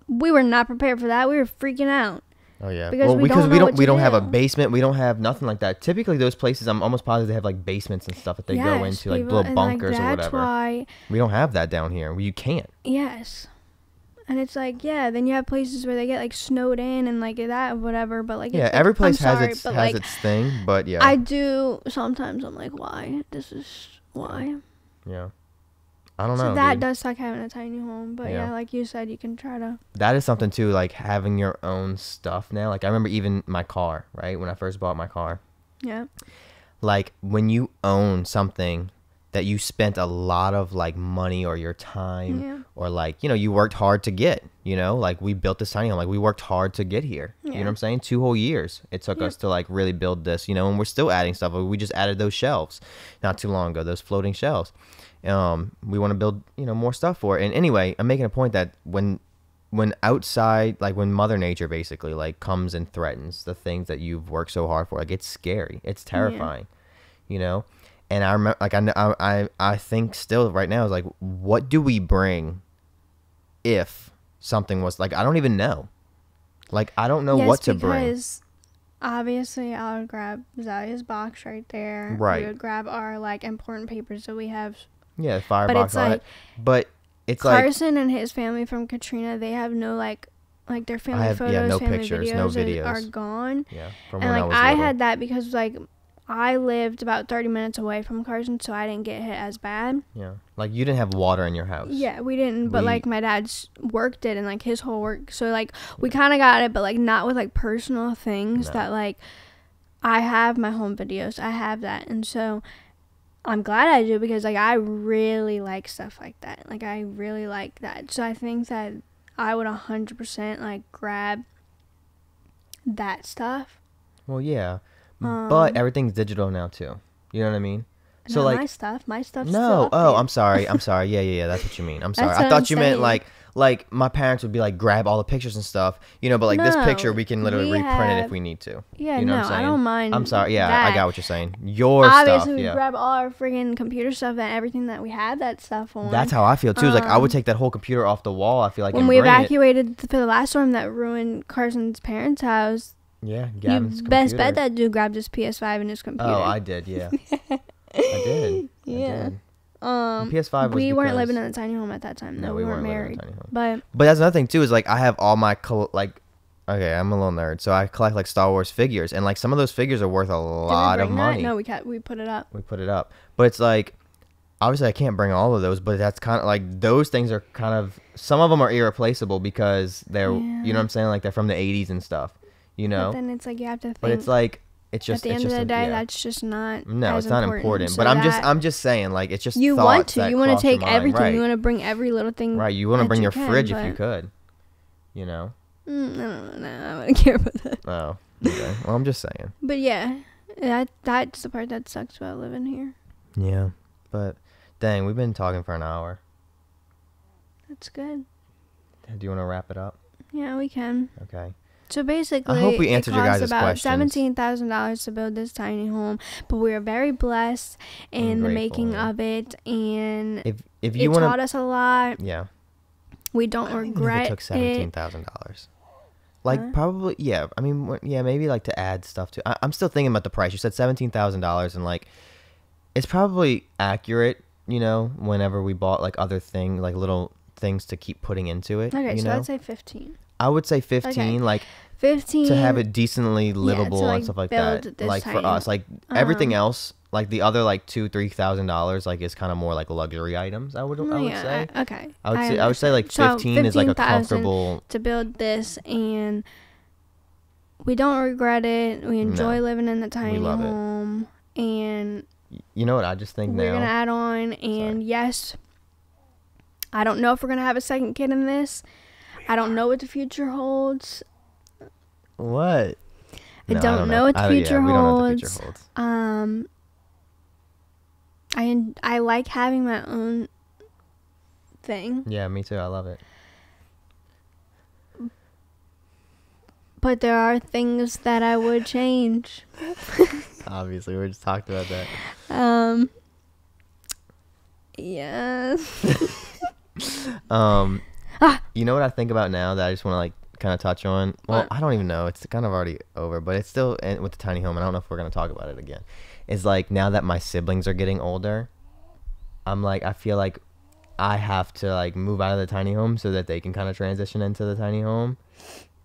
we were not prepared for that. We were freaking out.
Oh yeah, because we don't have a basement. We don't have nothing like that. Typically, those places, I'm almost positive they have like basements and stuff that they go into, like little bunkers or whatever. Why we don't have that down here. You can't.
Yes, and it's like, then you have places where they get like snowed in and like that, whatever. But like,
every place has its thing. But yeah,
I do sometimes. I'm like, why? This is why.
Yeah. I don't know.
So that does suck, having a tiny home, but yeah, like you said, you can try to.
That is something too, like having your own stuff now. Like I remember even my car, right? When I first bought my car.
Yeah.
Like when you own something that you spent a lot of like money or your time or like, you know, you worked hard to get, you know, like we built this tiny home, like we worked hard to get here. You know what I'm saying? 2 whole years it took us to like really build this, you know, and we're still adding stuff. We just added those shelves not too long ago, those floating shelves. We want to build, you know, more stuff for it. And anyway, I'm making a point that when outside, like when Mother Nature basically like comes and threatens the things that you've worked so hard for, like it's scary, it's terrifying, you know. And I remember, like I think still right now is like, what do we bring if something was like, I don't even know, like I don't know what to bring.
obviously I would grab Zalia's box right there.
Right.
We would grab our like important papers that we have.
Yeah, firebox, all that. But it's
Carson and his family from Katrina, they have no like their family photos,
no
family
pictures,
videos,
no videos
are gone.
Yeah, from
and
when
like I had that because like I lived about 30 minutes away from Carson, so I didn't get hit as bad.
Yeah, like you didn't have water in your house.
Yeah, we didn't, but like my dad's work did, and like his whole work, so like we kind of got it, but like not with like personal things that like I have my home videos, I have that, and so I'm glad I do because like I really like stuff like that. Like I really like that, so I think that I would 100% like grab that stuff.
Well, yeah. But everything's digital now too. You know what I mean?
So like my stuff's
no.
Still
Oh, I'm sorry. Yeah. That's what you mean. I'm sorry. I thought you meant like my parents would be like grab all the pictures and stuff, you know. But like this picture, we can literally reprint it if we need to.
Yeah,
you know
no,
what I'm saying?
I don't mind.
I'm sorry. Yeah,
that.
I got what you're saying. Your
obviously
stuff.
we grab all our friggin' computer stuff and everything that we had that stuff on.
That's how I feel too. It's like I would take that whole computer off the wall. I feel like
when we evacuated for the last storm that ruined Carson's parents' house.
Yeah, Gavin's
you
computer.
best bet that dude grabbed his PS5 and his computer.
Oh, I did. Yeah, I did.
Yeah.
I did. PS5 was
we weren't living in a tiny home at that time.
No,
we weren't married. But
that's another thing too. Is like I have all my okay, I'm a little nerd, so I collect like Star Wars figures, and like some of those figures are worth a lot of money.
No, we put it up.
We put it up, but it's like obviously I can't bring all of those, but that's kind of like those things are kind of some of them are irreplaceable because they're you know what I'm saying, like they're from the 80s and stuff. You know.
But then it's like you have to think.
But it's like it's just
at the end of the day, that's just not.
No,
as
it's not important.
So
but I'm just saying, like it's just
you want to. You want to take everything.
Right.
You want to bring every little thing.
Right. You want to bring your fridge if you could. You know.
I don't care about that.
Oh. Okay. Well, I'm just saying.
But yeah, that's the part that sucks about living here.
Yeah, but dang, we've been talking for an hour.
That's good.
Do you want to wrap it up?
Yeah, we can.
Okay.
So basically,
I hope we answered your guys'
about
questions.
$17,000 to build this tiny home, but we are very blessed in the making of it, and
if you
it taught us a lot.
Yeah.
We don't regret
it. Took $17,000. Like probably I mean maybe like to add stuff to. I'm still thinking about the price. You said $17,000, and like it's probably accurate. You know, whenever we bought like other things, like little things to keep putting into it.
Okay,
you
so
know?
I'd say 15.
I would say 15, okay. Like
15
to have it decently livable and stuff like that. Like for us, like everything else, like the other like $2,000-$3,000, like is kind of more like luxury items. I would say.
Okay.
I would say like 15 is like a comfortable
to build this, and we don't regret it. We enjoy living in the tiny home, and
you know what I just think
we're gonna add on, and yes, I don't know if we're gonna have a second kid in this. I don't know what the future holds.
What?
I don't know what the future holds. I like having my own thing.
Yeah, me too. I love it.
But there are things that I would change.
Obviously, we just talked about that.
Yes.
You know what I think about now that I just want to like kind of touch on? Well, I don't even know. It's kind of already over, but it's still with the tiny home. I don't know if we're going to talk about it again. It's like now that my siblings are getting older, I'm like, I feel like I have to like move out of the tiny home so that they can kind of transition into the tiny home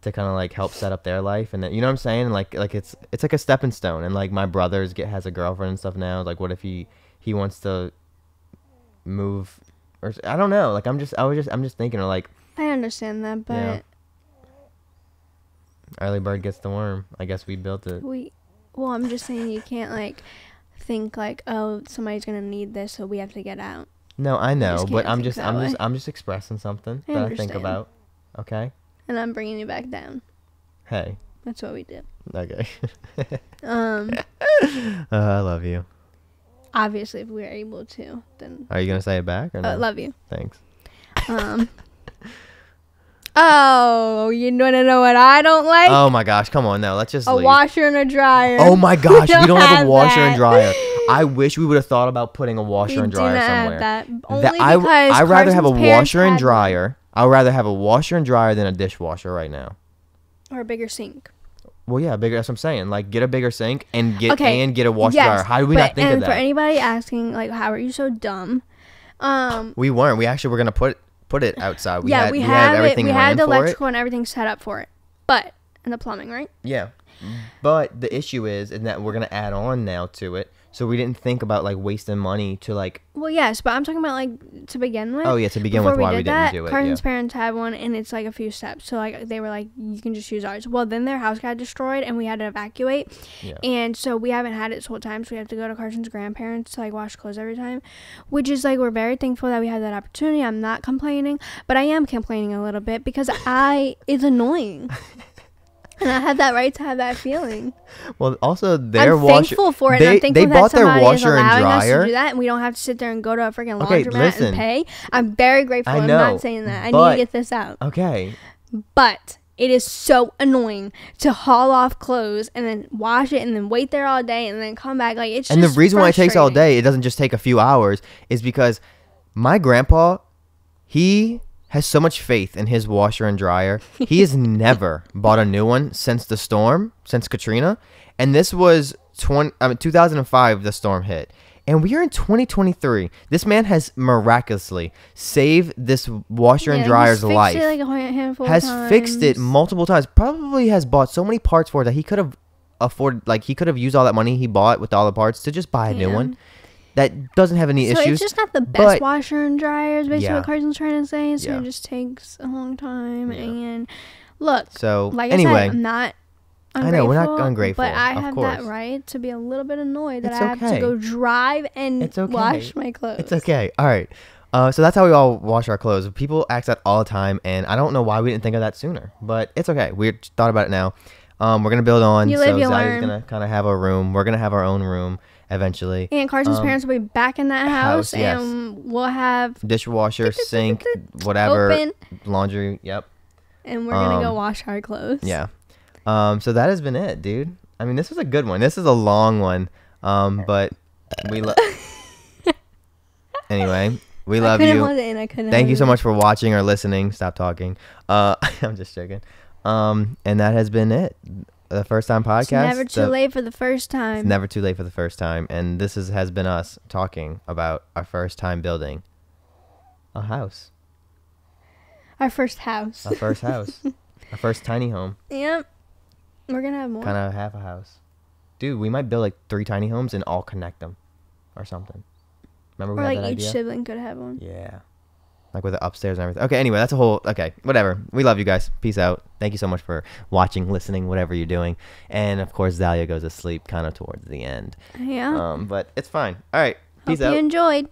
to kind of like help set up their life. And then, you know what I'm saying? Like it's like a stepping stone. And like my brother's has a girlfriend and stuff now. Like what if he wants to move, or I don't know. Like I'm just thinking, or like
I understand that, but
yeah. Early bird gets the worm. I guess we built it.
Well, I'm just saying you can't like think like, oh, somebody's gonna need this, so we have to get out.
No, I know, but I'm just expressing something that I think about. Okay.
And I'm bringing you back down.
Hey.
That's what we do.
Okay. I love you.
Obviously, if we're able to, then.
Are you gonna say it back or no?
Love you.
Thanks.
Oh, you want to know what I don't like?
Oh my gosh, come on, no, let's just leave.
Washer and a dryer.
Oh my gosh, we don't have a washer and dryer. I wish we would have thought about putting a washer and dryer somewhere.
That. Only because I'd rather have a
washer and dryer. I'd rather have a washer and dryer than a dishwasher right now.
Or a bigger sink.
Well, yeah, bigger. That's what I'm saying. Like, get a bigger sink and get a washer dryer. How do we not think of that?
And for anybody asking, like, how are you so dumb?
We weren't. We actually were gonna put it outside.
We had everything. We had the electrical and everything set up for it, and the plumbing, right?
Yeah, but the issue is that we're gonna add on now to it. So we didn't think about like wasting money to like.
Well, yes, but I'm talking about like to begin with.
Oh yeah, to begin with, why we didn't do it.
Carson's parents had one, and it's like a few steps. So like they were like, you can just use ours. Well, then their house got destroyed, and we had to evacuate. Yeah. And so we haven't had it this whole time. So we have to go to Carson's grandparents to like wash clothes every time, which is like we're very thankful that we had that opportunity. I'm not complaining, but I am complaining a little bit because it's annoying. And I have that right to have that feeling.
Well, also
I'm thankful for it. I'm thankful that somebody is allowing us to do that, and we don't have to sit there and go to a freaking laundromat and pay. I'm very grateful. I'm not saying that. I need to get this out.
Okay.
But it is so annoying to haul off clothes and then wash it and then wait there all day and then come back. Like it's. And
the reason why it takes all day, it doesn't just take a few hours, is because my grandpa, he has so much faith in his washer and dryer. He has never bought a new one since the storm, since Katrina. And this was 2005, the storm hit. And we are in 2023. This man has miraculously saved this washer and dryer's life.
It like a handful
has
of times.
Fixed it multiple times. Probably has bought so many parts for it that he could have afforded, like he could have used all that money he bought with all the parts to just buy a new one. That doesn't have any issues.
So it's just not the best washer and dryer is basically what Carson's trying to say. So it just takes a long time. Yeah. And look,
so
like I said, I'm not ungrateful.
I know, we're not ungrateful.
But I have that right to be a little bit annoyed that I have to go drive and wash my clothes.
It's okay. All right. So that's how we all wash our clothes. People ask that all the time, and I don't know why we didn't think of that sooner. But it's okay. We thought about it now. We're going to build on.
You live, you
learn. Going to kind of have a room. We're going to have our own room eventually.
And Carson's parents will be back in that house, and we'll have
dishwasher, sink, whatever, open. Laundry. Yep.
And we're gonna go wash our clothes.
Yeah. So that has been it, dude. I mean, this was a good one. This is a long one. But we love. Anyway, we love you. Thank you so much for watching or listening. Stop talking. I'm just joking. And that has been it. The first time podcast. It's
never too late for the first time.
It's never too late for the first time. And this has been us talking about our first time building a house.
Our first house.
Our first house. Our first tiny home.
Yep. We're going to have more.
Kind of half a house. Dude, we might build like 3 tiny homes and all connect them or something. Remember we had that idea?
Each sibling could have one.
Yeah. Like with the upstairs and everything. Okay, anyway, that's a whole... Okay, whatever. We love you guys. Peace out. Thank you so much for watching, listening, whatever you're doing. And, of course, Zalia goes to sleep kind of towards the end.
Yeah.
But it's fine. All right. Peace out.
Hope you enjoyed.